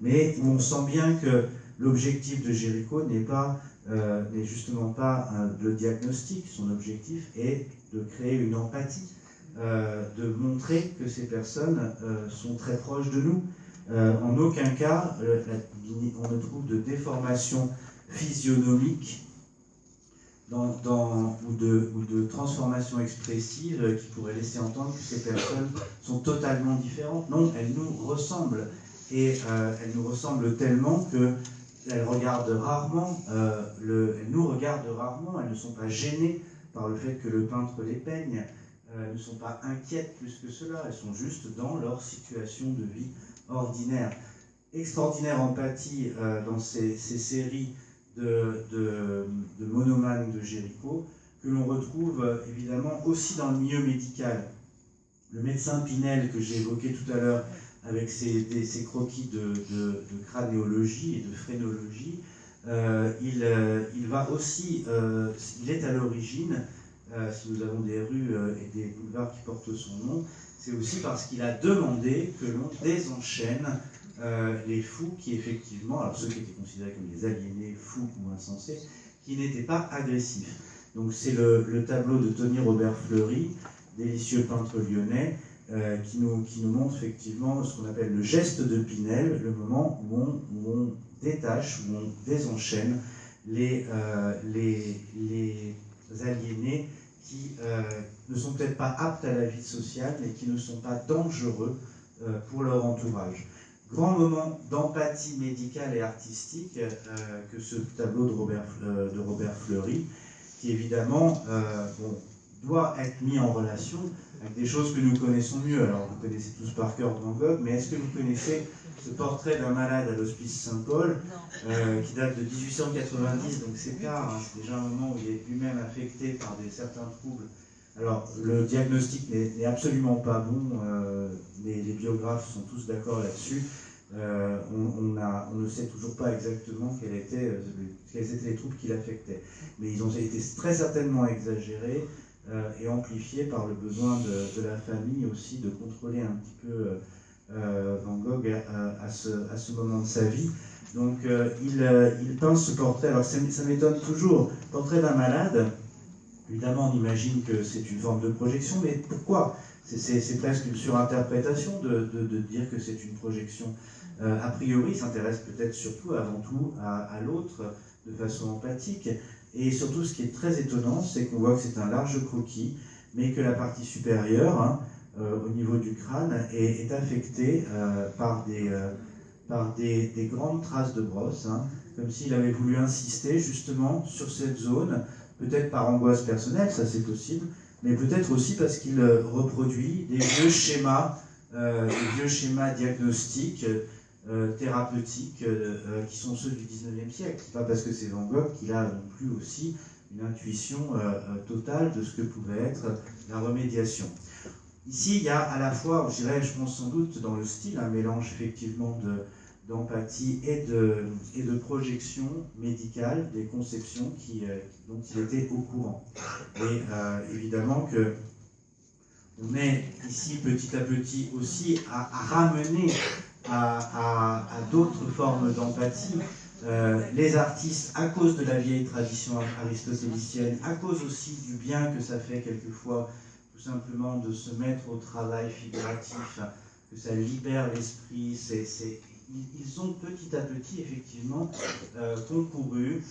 Mais on sent bien que l'objectif de Géricault n'est justement pas le diagnostic, son objectif est de créer une empathie, de montrer que ces personnes sont très proches de nous. En aucun cas, on ne trouve de déformation physionomique ou de transformation expressive qui pourrait laisser entendre que ces personnes sont totalement différentes. Non, elles nous ressemblent. Et elles nous ressemblent tellement qu'elles regardent rarement, elles nous regardent rarement, elles ne sont pas gênées par le fait que le peintre les peigne. Elles ne sont pas inquiètes plus que cela, elles sont juste dans leur situation de vie ordinaire. Extraordinaire empathie dans ces séries de monomanes de Géricault, que l'on retrouve évidemment aussi dans le milieu médical. Le médecin Pinel, que j'ai évoqué tout à l'heure, avec ses croquis de cranéologie et de phrénologie, il va aussi, il est à l'origine, si nous avons des rues et des boulevards qui portent son nom, c'est aussi parce qu'il a demandé que l'on désenchaîne les fous qui effectivement, alors ceux qui étaient considérés comme des aliénés, fous ou insensés, qui n'étaient pas agressifs. Donc c'est le tableau de Tony Robert Fleury, délicieux peintre lyonnais, qui nous montre effectivement ce qu'on appelle le geste de Pinel, le moment où on détache, où on désenchaîne les aliénés qui ne sont peut-être pas aptes à la vie sociale, mais qui ne sont pas dangereux pour leur entourage. grand moment d'empathie médicale et artistique que ce tableau de Robert Fleury, qui évidemment doit être mis en relation avec des choses que nous connaissons mieux. Alors vous connaissez tous par cœur Van Gogh, mais est-ce que vous connaissez ce portrait d'un malade à l'hospice Saint-Paul qui date de 1890, donc c'est tard, hein, c'est déjà un moment où il est lui-même affecté par certains troubles. Alors le diagnostic n'est absolument pas bon, les biographes sont tous d'accord là-dessus. On ne sait toujours pas exactement quels étaient les troubles qui l'affectaient. Mais ils ont été très certainement exagérés et amplifiés par le besoin de la famille aussi de contrôler un petit peu Van Gogh à ce moment de sa vie. Donc il peint ce portrait, alors ça m'étonne toujours, portrait d'un malade. Évidemment, on imagine que c'est une forme de projection, mais pourquoi ? C'est presque une surinterprétation de dire que c'est une projection. A priori, il s'intéresse peut-être surtout, avant tout, à l'autre de façon empathique. Et surtout, ce qui est très étonnant, c'est qu'on voit que c'est un large croquis, mais que la partie supérieure, hein, au niveau du crâne, est affectée par des grandes traces de brosse, hein, comme s'il avait voulu insister justement sur cette zone, peut-être par angoisse personnelle, ça c'est possible, mais peut-être aussi parce qu'il reproduit des vieux schémas diagnostiques, thérapeutiques, qui sont ceux du 19e siècle. C'est pas parce que c'est Van Gogh qu'il a non plus aussi une intuition totale de ce que pouvait être la remédiation. Ici, il y a à la fois, je pense sans doute dans le style, un mélange effectivement d'empathie et de projection médicale des conceptions dont il était au courant. Et évidemment que on est ici petit à petit aussi à ramener à d'autres formes d'empathie. Les artistes, à cause de la vieille tradition aristotélicienne, à cause aussi du bien que ça fait quelquefois, tout simplement de se mettre au travail figuratif, que ça libère l'esprit, ils ont petit à petit effectivement concouru,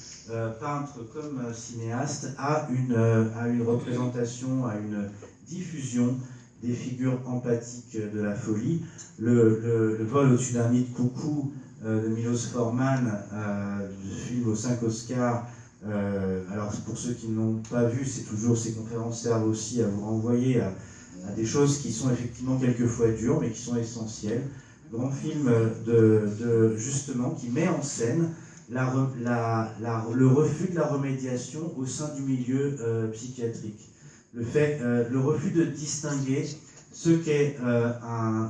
peintres comme cinéastes, à une représentation, à une diffusion des figures empathiques de la folie. Le vol au-dessus d'un nid de coucou de Milos Forman, du film aux 5 Oscars. Alors pour ceux qui ne l'ont pas vu, c'est toujours, ces conférences servent aussi à vous renvoyer à des choses qui sont effectivement quelquefois dures, mais qui sont essentielles. Grand film justement qui met en scène le refus de la remédiation au sein du milieu psychiatrique. Le refus de distinguer ce qu'est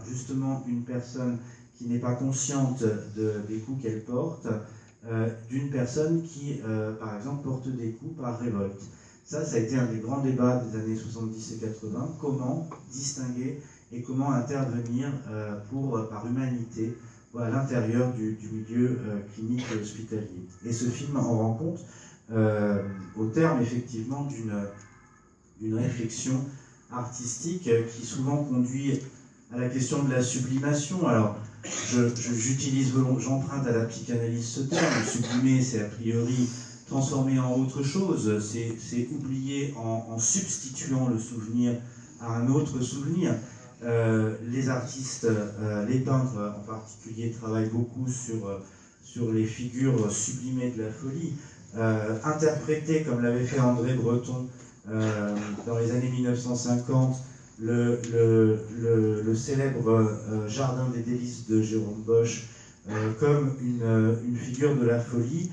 justement une personne qui n'est pas consciente des coups qu'elle porte, d'une personne qui, par exemple, porte des coups par révolte. Ça a été un des grands débats des années 70 et 80. Comment distinguer et comment intervenir par humanité à l'intérieur du milieu clinique et hospitalier. Et ce film en rend compte au terme, effectivement, d'une réflexion artistique qui souvent conduit à la question de la sublimation. Alors, j'emprunte à la psychanalyse ce terme. Sublimer, c'est a priori transformer en autre chose, c'est oublier en substituant le souvenir à un autre souvenir. Les artistes, les peintres en particulier, travaillent beaucoup sur les figures sublimées de la folie, interprétées comme l'avait fait André Breton dans les années 1950, le célèbre Jardin des délices de Jérôme Bosch, comme une figure de la folie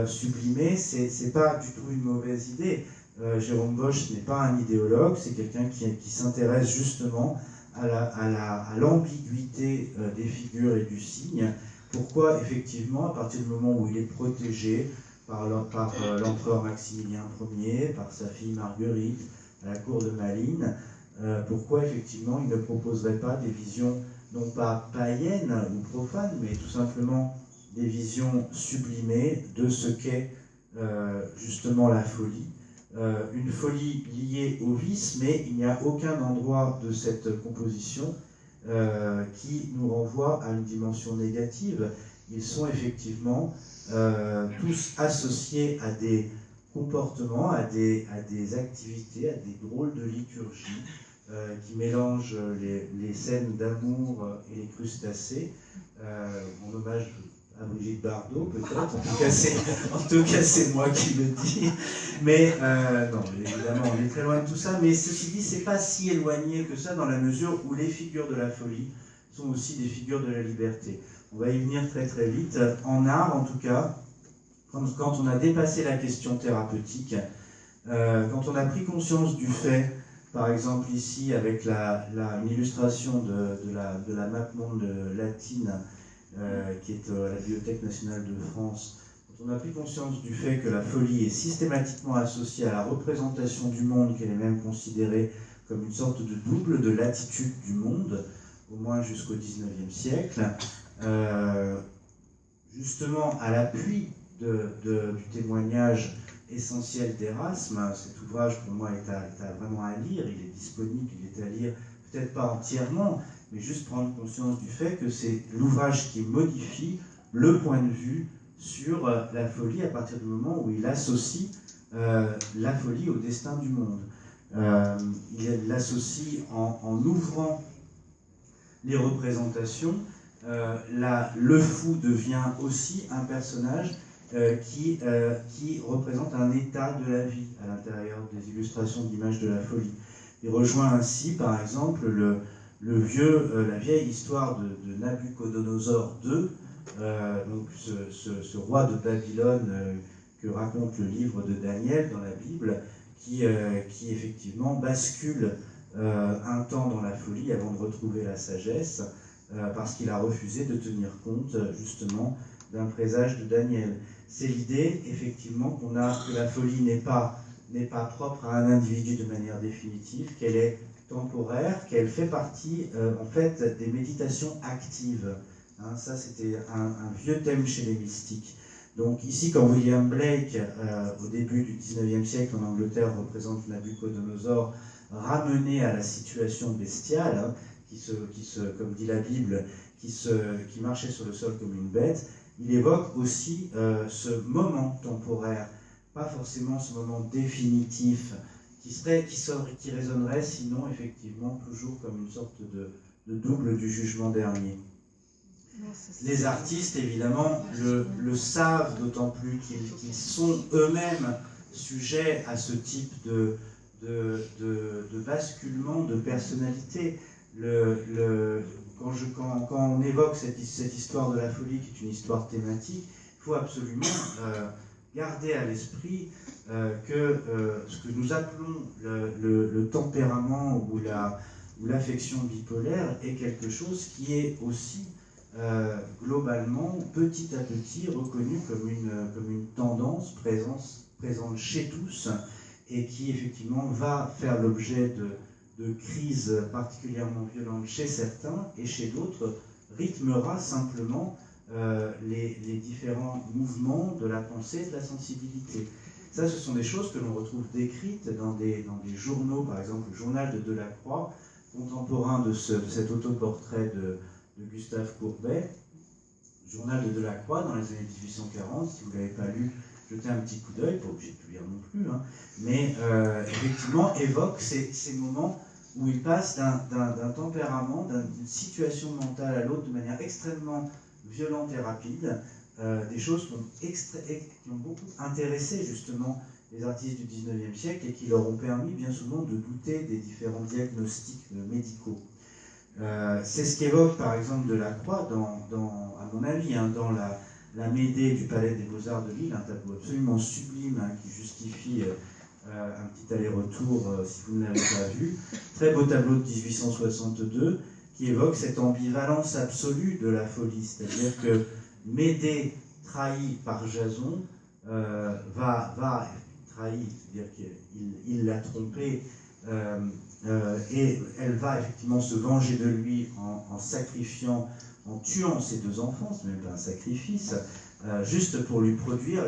sublimée. C'est pas du tout une mauvaise idée. Jérôme Bosch n'est pas un idéologue, c'est quelqu'un qui s'intéresse justement à l'ambiguïté des figures et du signe. Pourquoi, effectivement, à partir du moment où il est protégé par l'empereur Maximilien Ier, par sa fille Marguerite, à la cour de Malines, pourquoi, effectivement, il ne proposerait pas des visions, non pas païennes ou profanes, mais tout simplement des visions sublimées de ce qu'est justement la folie. Une folie liée au vice, mais il n'y a aucun endroit de cette composition qui nous renvoie à une dimension négative. Ils sont effectivement tous associés à des comportements, à des activités, à des drôles de liturgie qui mélangent les scènes d'amour et les crustacés, en hommage à Brigitte Bardot, peut-être. En tout cas, c'est moi qui le dis. Mais non, évidemment, on est très loin de tout ça. Mais ceci dit, c'est pas si éloigné que ça, dans la mesure où les figures de la folie sont aussi des figures de la liberté. On va y venir très très vite. En art, en tout cas, quand on a dépassé la question thérapeutique, quand on a pris conscience du fait, par exemple ici avec une illustration de la map monde latine, qui est à la Bibliothèque nationale de France, quand on a pris conscience du fait que la folie est systématiquement associée à la représentation du monde, qu'elle est même considérée comme une sorte de double de l'attitude du monde, au moins jusqu'au XIXe siècle, justement à l'appui du témoignage essentiel d'Erasme. Cet ouvrage pour moi est vraiment à lire, il est disponible, il est à lire peut-être pas entièrement, mais juste prendre conscience du fait que c'est l'ouvrage qui modifie le point de vue sur la folie à partir du moment où il associe la folie au destin du monde. Il l'associe en ouvrant les représentations. Le fou devient aussi un personnage qui représente un état de la vie à l'intérieur des illustrations d'images de la folie. Il rejoint ainsi, par exemple, la vieille histoire de Nabuchodonosor II, donc ce roi de Babylone que raconte le livre de Daniel dans la Bible, qui effectivement bascule un temps dans la folie avant de retrouver la sagesse, parce qu'il a refusé de tenir compte justement d'un présage de Daniel. C'est l'idée effectivement que la folie n'est pas propre à un individu de manière définitive, qu'elle est temporaire, qu'elle fait partie en fait des méditations actives. Hein, ça c'était un vieux thème chez les mystiques. Donc ici, quand William Blake, au début du XIXe siècle en Angleterre, représente Nabuchodonosor ramené à la situation bestiale, hein, comme dit la Bible, qui marchait sur le sol comme une bête, il évoque aussi ce moment temporaire, pas forcément ce moment définitif, qui résonnerait sinon effectivement toujours comme une sorte de double du jugement dernier. Les artistes, évidemment, le savent, d'autant plus qu'ils sont eux-mêmes sujets à ce type de basculement de personnalité. Quand on évoque cette histoire de la folie, qui est une histoire thématique, il faut absolument garder à l'esprit que ce que nous appelons le tempérament ou l'affection bipolaire est quelque chose qui est aussi globalement, petit à petit, reconnu comme une tendance présente chez tous et qui effectivement va faire l'objet de crises particulièrement violentes chez certains et chez d'autres rythmera simplement les différents mouvements de la pensée et de la sensibilité. Ça, ce sont des choses que l'on retrouve décrites dans des journaux, par exemple le journal de Delacroix, contemporain de cet autoportrait de Gustave Courbet, journal de Delacroix dans les années 1840. Si vous ne l'avez pas lu, jetez un petit coup d'œil, pas obligé de le lire non plus, hein, mais effectivement évoque ces moments où il passe d'un tempérament, d'une situation mentale à l'autre de manière extrêmement violente et rapide, des choses qui ont beaucoup intéressé justement les artistes du XIXe siècle et qui leur ont permis bien souvent de douter des différents diagnostics médicaux. C'est ce qu'évoque par exemple Delacroix à mon avis, hein, dans la Médée du Palais des Beaux-Arts de Lille, un tableau absolument sublime, hein, qui justifie un petit aller-retour si vous ne l'avez pas vu. Très beau tableau de 1862 qui évoque cette ambivalence absolue de la folie, c'est-à-dire que Médée, trahi par Jason, trahi, c'est-à-dire qu'il l'a trompée, et elle va effectivement se venger de lui en sacrifiant, en tuant ses deux enfants, c'est même pas un sacrifice, juste pour lui produire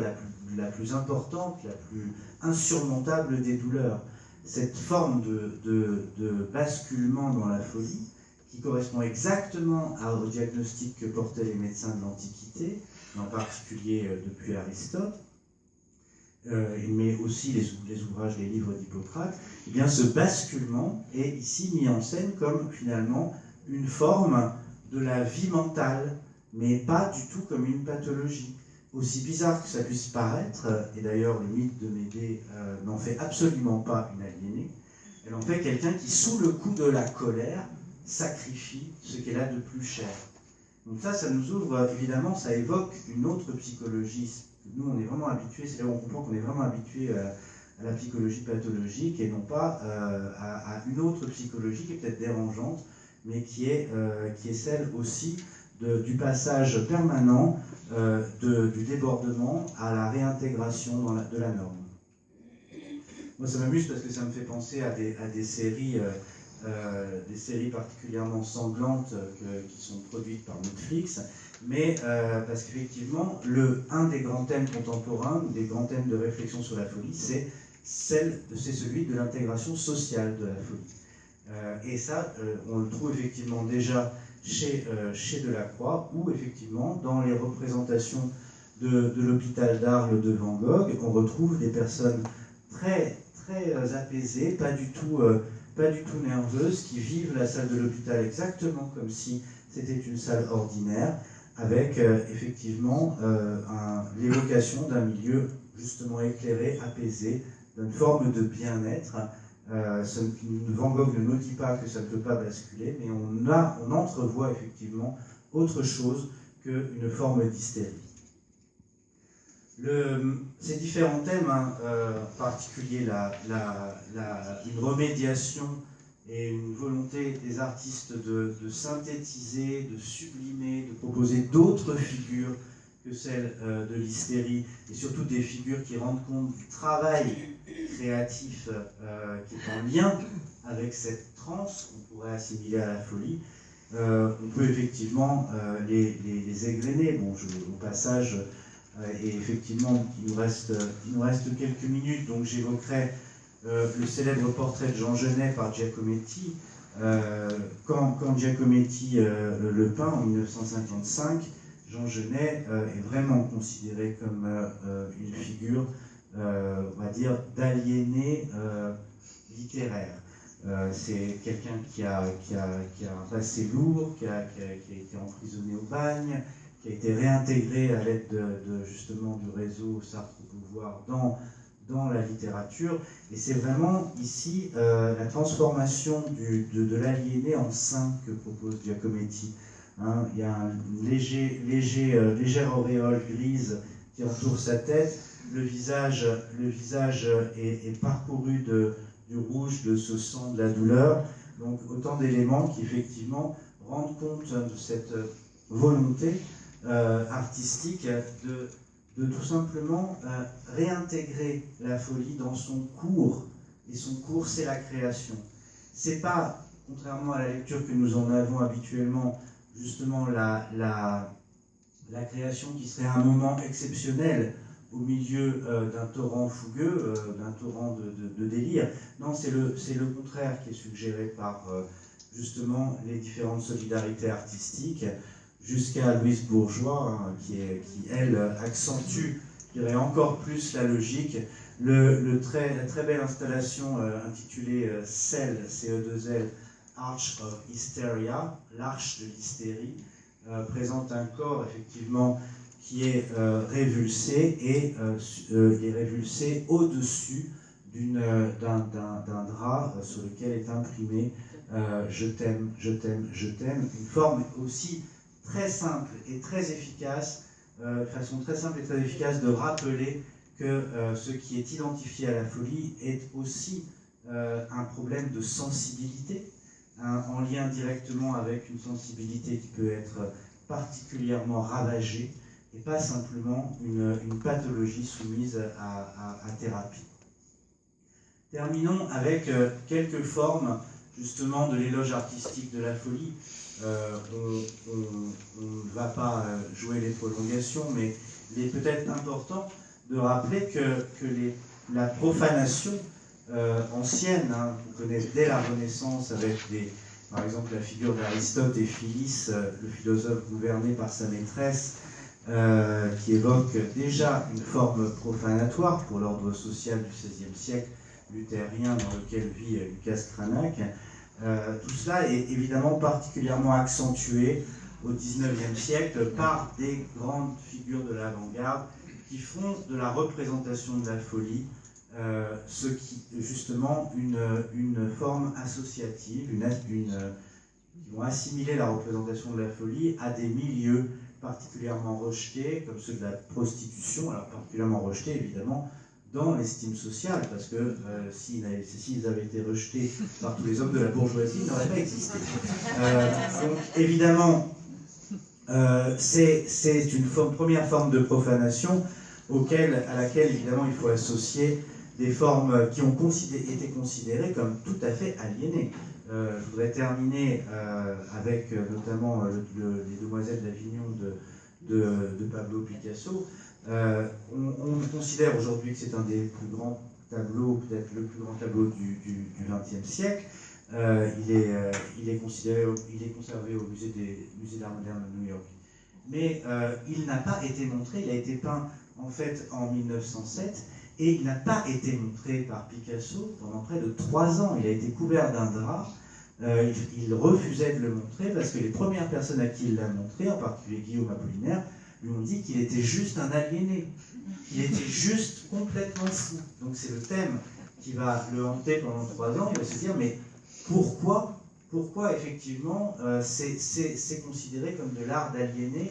la plus importante, la plus insurmontable des douleurs. Cette forme de basculement dans la folie, qui correspond exactement au diagnostic que portaient les médecins de l'Antiquité, en particulier depuis Aristote, mais aussi les ouvrages, les livres d'Hippocrate, eh bien ce basculement est ici mis en scène comme finalement une forme de la vie mentale mais pas du tout comme une pathologie. Aussi bizarre que ça puisse paraître, et d'ailleurs le mythe de Médée n'en fait absolument pas une aliénée, elle en fait quelqu'un qui, sous le coup de la colère, sacrifie ce qu'elle a de plus cher. Donc ça nous ouvre, évidemment, ça évoque une autre psychologie. Nous, on est vraiment habitués, c'est là où on comprend qu'on est vraiment habitué à la psychologie pathologique et non pas à une autre psychologie qui est peut-être dérangeante, mais qui est celle aussi du passage permanent du débordement à la réintégration de la norme. Moi, ça m'amuse parce que ça me fait penser à des séries particulièrement sanglantes qui sont produites par Netflix, mais parce qu'effectivement, un des grands thèmes contemporains, des grands thèmes de réflexion sur la folie, c'est celui de l'intégration sociale de la folie. Et ça, on le trouve effectivement déjà chez Delacroix, où effectivement, dans les représentations de l'hôpital d'Arles de Van Gogh, on retrouve des personnes très, très apaisées, pas du tout nerveuses, qui vivent la salle de l'hôpital exactement comme si c'était une salle ordinaire, avec effectivement l'évocation d'un milieu justement éclairé, apaisé, d'une forme de bien-être. Van Gogh ne nous dit pas que ça ne peut pas basculer, mais on entrevoit effectivement autre chose qu'une forme d'hystérie. Ces différents thèmes, en particulier une remédiation et une volonté des artistes de synthétiser, de sublimer, de proposer d'autres figures que celles de l'hystérie, et surtout des figures qui rendent compte du travail créatif qui est en lien avec cette transe qu'on pourrait assimiler à la folie. On peut effectivement les égrener. Bon, au passage, et effectivement, il nous reste quelques minutes, donc j'évoquerai le célèbre portrait de Jean Genet par Giacometti. Quand Giacometti le peint en 1955, Jean Genet est vraiment considéré comme une figure, on va dire, d'aliéné littéraire. C'est quelqu'un qui a un passé lourd, qui a été emprisonné au bagne, qui a été réintégré à l'aide justement du réseau Sartre-Beauvoir dans la littérature. Et c'est vraiment ici la transformation de l'aliéné en saint que propose Giacometti. Il y a une légère auréole grise qui entoure sa tête. Le visage est parcouru du rouge, de ce sang, de la douleur. Donc autant d'éléments qui effectivement rendent compte de cette volonté artistique de tout simplement réintégrer la folie dans son cours. Et son cours, c'est la création. C'est pas, contrairement à la lecture que nous en avons habituellement, justement la création qui serait un moment exceptionnel au milieu d'un torrent fougueux, d'un torrent de délire. Non, c'est le contraire qui est suggéré par justement les différentes solidarités artistiques, jusqu'à Louise Bourgeois, qui elle, accentue, je dirais, encore plus la logique. La très belle installation intitulée CEL, CE2L, Arch of Hysteria, l'arche de l'hystérie, présente un corps effectivement qui est révulsé, et il est révulsé au-dessus d'un drap sur lequel est imprimé je t'aime, je t'aime, je t'aime, une forme aussi très simple et très efficace, façon très simple et très efficace de rappeler que ce qui est identifié à la folie est aussi un problème de sensibilité, en lien directement avec une sensibilité qui peut être particulièrement ravagée, et pas simplement une pathologie soumise à thérapie. Terminons avec quelques formes justement de l'éloge artistique de la folie. On ne va pas jouer les prolongations, mais il est peut-être important de rappeler que la profanation ancienne, on connaît dès la Renaissance avec par exemple la figure d'Aristote et Phyllis, le philosophe gouverné par sa maîtresse, qui évoque déjà une forme profanatoire pour l'ordre social du XVIe siècle luthérien dans lequel vit Lucas Cranach. Tout cela est évidemment particulièrement accentué au XIXe siècle par des grandes figures de l'avant-garde qui font de la représentation de la folie ce qui, justement, une forme associative, qui vont assimiler la représentation de la folie à des milieux particulièrement rejetés, comme ceux de la prostitution, alors particulièrement rejetés, évidemment, dans l'estime sociale, parce que s'ils avaient été rejetés par tous les hommes de la bourgeoisie, ils n'auraient pas existé. Donc, évidemment, c'est une première forme de profanation à laquelle, évidemment, il faut associer des formes qui ont été considérées comme tout à fait aliénées. Je voudrais terminer avec notamment les Demoiselles d'Avignon de Pablo Picasso. On considère aujourd'hui que c'est un des plus grands tableaux, peut-être le plus grand tableau du XXe siècle. Il est conservé au musée d'art moderne de New York. Mais il n'a pas été montré, il a été peint en fait en 1907, et il n'a pas été montré par Picasso pendant près de 3 ans. Il a été couvert d'un drap. Il refusait de le montrer parce que les premières personnes à qui il l'a montré, en particulier Guillaume Apollinaire, lui ont dit qu'il était juste un aliéné. Il était juste complètement fou. Donc c'est le thème qui va le hanter pendant 3 ans. Il va se dire, mais pourquoi effectivement c'est considéré comme de l'art d'aliéner,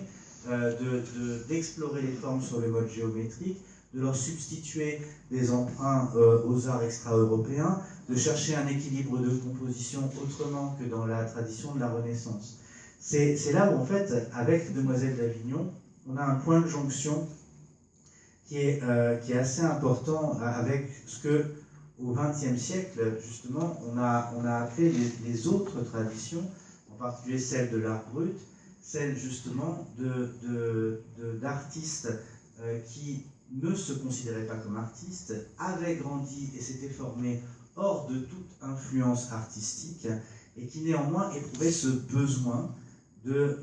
d'explorer les formes sur le mode géométrique, de leur substituer des emprunts aux arts extra-européens, de chercher un équilibre de composition autrement que dans la tradition de la Renaissance. C'est là où, en fait, avec Demoiselles d'Avignon, on a un point de jonction qui est assez important avec ce que, au XXe siècle, justement, on a appelé les autres traditions, en particulier celle de l'art brut, celle justement d'artistes qui ne se considéraient pas comme artistes, avaient grandi et s'étaient formés hors de toute influence artistique, et qui néanmoins éprouvaient ce besoin de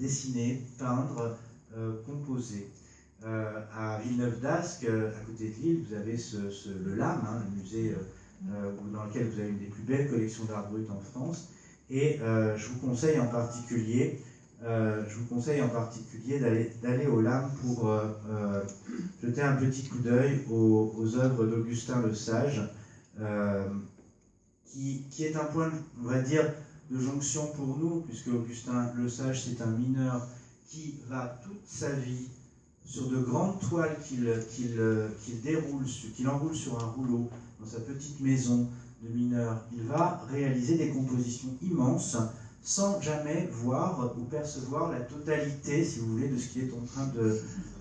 dessiner, peindre, composer. À Villeneuve-d'Ascq, à côté de Lille, vous avez le LAM, le musée dans lequel vous avez une des plus belles collections d'art brut en France, et je vous conseille en particulier d'aller au LAM pour jeter un petit coup d'œil aux œuvres d'Augustin Le Sage, qui est un point, on va dire, de jonction pour nous, puisque Augustin Le Sage, c'est un mineur qui va toute sa vie sur de grandes toiles qu'il enroule sur un rouleau dans sa petite maison de mineur. Il va réaliser des compositions immenses sans jamais voir ou percevoir la totalité, si vous voulez, de ce qu'il est en train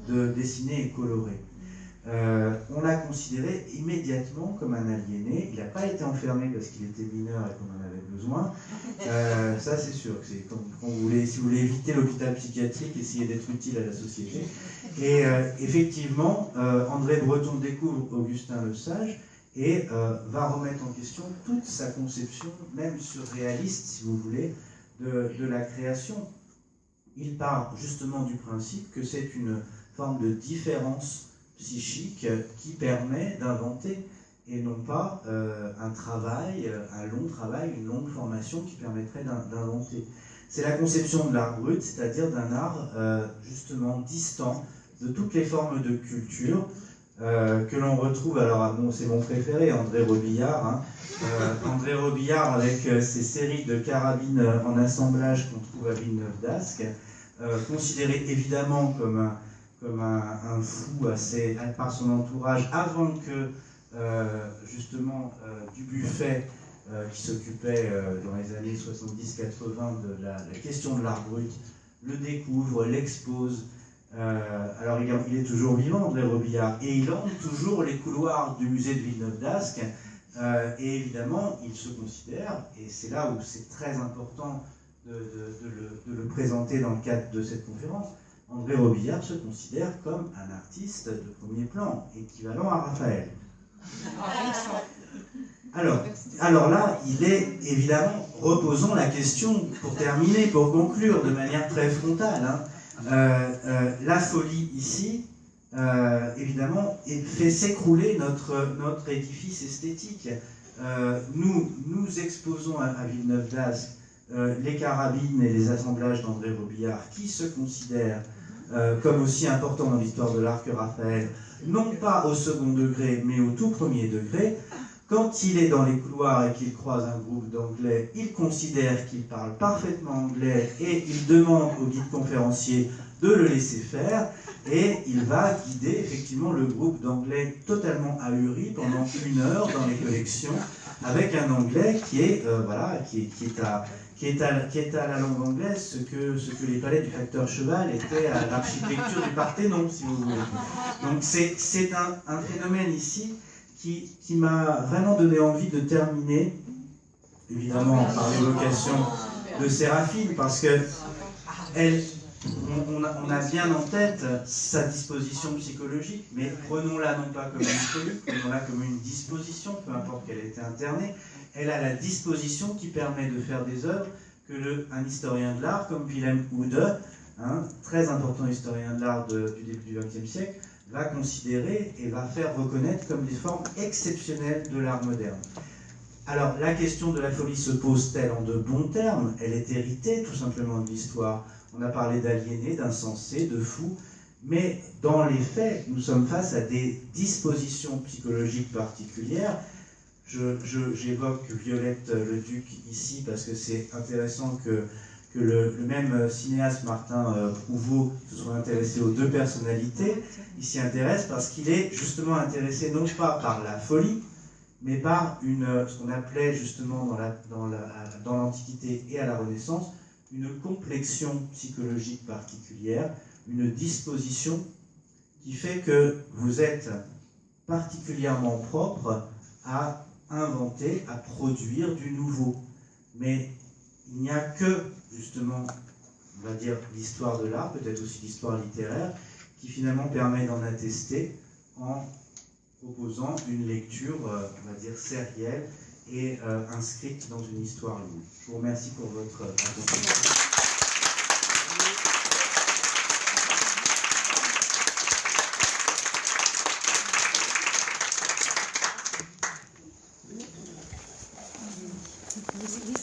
de dessiner et colorer. On l'a considéré immédiatement comme un aliéné. Il n'a pas été enfermé parce qu'il était mineur et qu'on en avait besoin. Ça, c'est sûr. C'est quand si vous voulez éviter l'hôpital psychiatrique, essayez d'être utile à la société. Et effectivement, André Breton découvre Augustin Le Sage et va remettre en question toute sa conception, même surréaliste, si vous voulez, de la création. Il part justement du principe que c'est une forme de différence psychique qui permet d'inventer, et non pas un long travail, une longue formation qui permettrait d'inventer. C'est la conception de l'art brut, c'est-à-dire d'un art justement distant de toutes les formes de culture, que l'on retrouve, alors c'est mon préféré, André Robillard, André Robillard avec ses séries de carabines en assemblage qu'on trouve à Villeneuve-d'Ascq, considéré évidemment comme un fou par son entourage, avant que justement Dubuffet, qui s'occupait dans les années 70-80 de la question de l'art brut, le découvre, l'expose. Alors il est toujours vivant, André Robillard, et il hante toujours les couloirs du musée de Villeneuve-d'Ascq, et évidemment il se considère, et c'est là où c'est très important de le présenter dans le cadre de cette conférence, André Robillard se considère comme un artiste de premier plan, équivalent à Raphaël. Alors là, il est évidemment, reposons la question pour terminer, pour conclure de manière très frontale, la folie ici, évidemment, fait s'écrouler notre édifice esthétique. Nous exposons à Villeneuve-d'Ascq les carabines et les assemblages d'André Robillard, qui se considèrent comme aussi importants dans l'histoire de l'art que Raphaël, non pas au second degré, mais au tout premier degré. Quand il est dans les couloirs et qu'il croise un groupe d'anglais, il considère qu'il parle parfaitement anglais et il demande au guide conférencier de le laisser faire, et il va guider effectivement le groupe d'anglais totalement ahuri pendant 1 heure dans les collections, avec un anglais qui est, qui est à la langue anglaise ce que les palais du facteur Cheval étaient à l'architecture du Parthénon, si vous voulez. Donc c'est un phénomène ici qui m'a vraiment donné envie de terminer, évidemment par l'évocation de Séraphine, parce que on a bien en tête sa disposition psychologique, mais prenons-la non pas comme une folie, prenons-la comme une disposition, peu importe qu'elle ait été internée. Elle a la disposition qui permet de faire des œuvres que un historien de l'art comme Wilhelm Uhde, très important historien de l'art du début du XXe siècle, va considérer et va faire reconnaître comme des formes exceptionnelles de l'art moderne. Alors, la question de la folie se pose-t-elle en de bons termes? Elle est héritée tout simplement de l'histoire. On a parlé d'aliénés, d'insensés, de fous, mais dans les faits, nous sommes face à des dispositions psychologiques particulières. J'évoque Violette Leduc ici parce que c'est intéressant que le même cinéaste Martin Prouveau se soit intéressé aux deux personnalités. Il s'y intéresse parce qu'il est justement intéressé non pas par la folie, mais par ce qu'on appelait justement dans l'Antiquité et à la Renaissance, une complexion psychologique particulière, une disposition qui fait que vous êtes particulièrement propre à inventer, à produire du nouveau. Mais il n'y a que, justement, on va dire l'histoire de l'art, peut-être aussi l'histoire littéraire, qui finalement permet d'en attester en proposant une lecture, on va dire, sérielle et inscrite dans une histoire longue. Je vous remercie pour votre attention. Merci.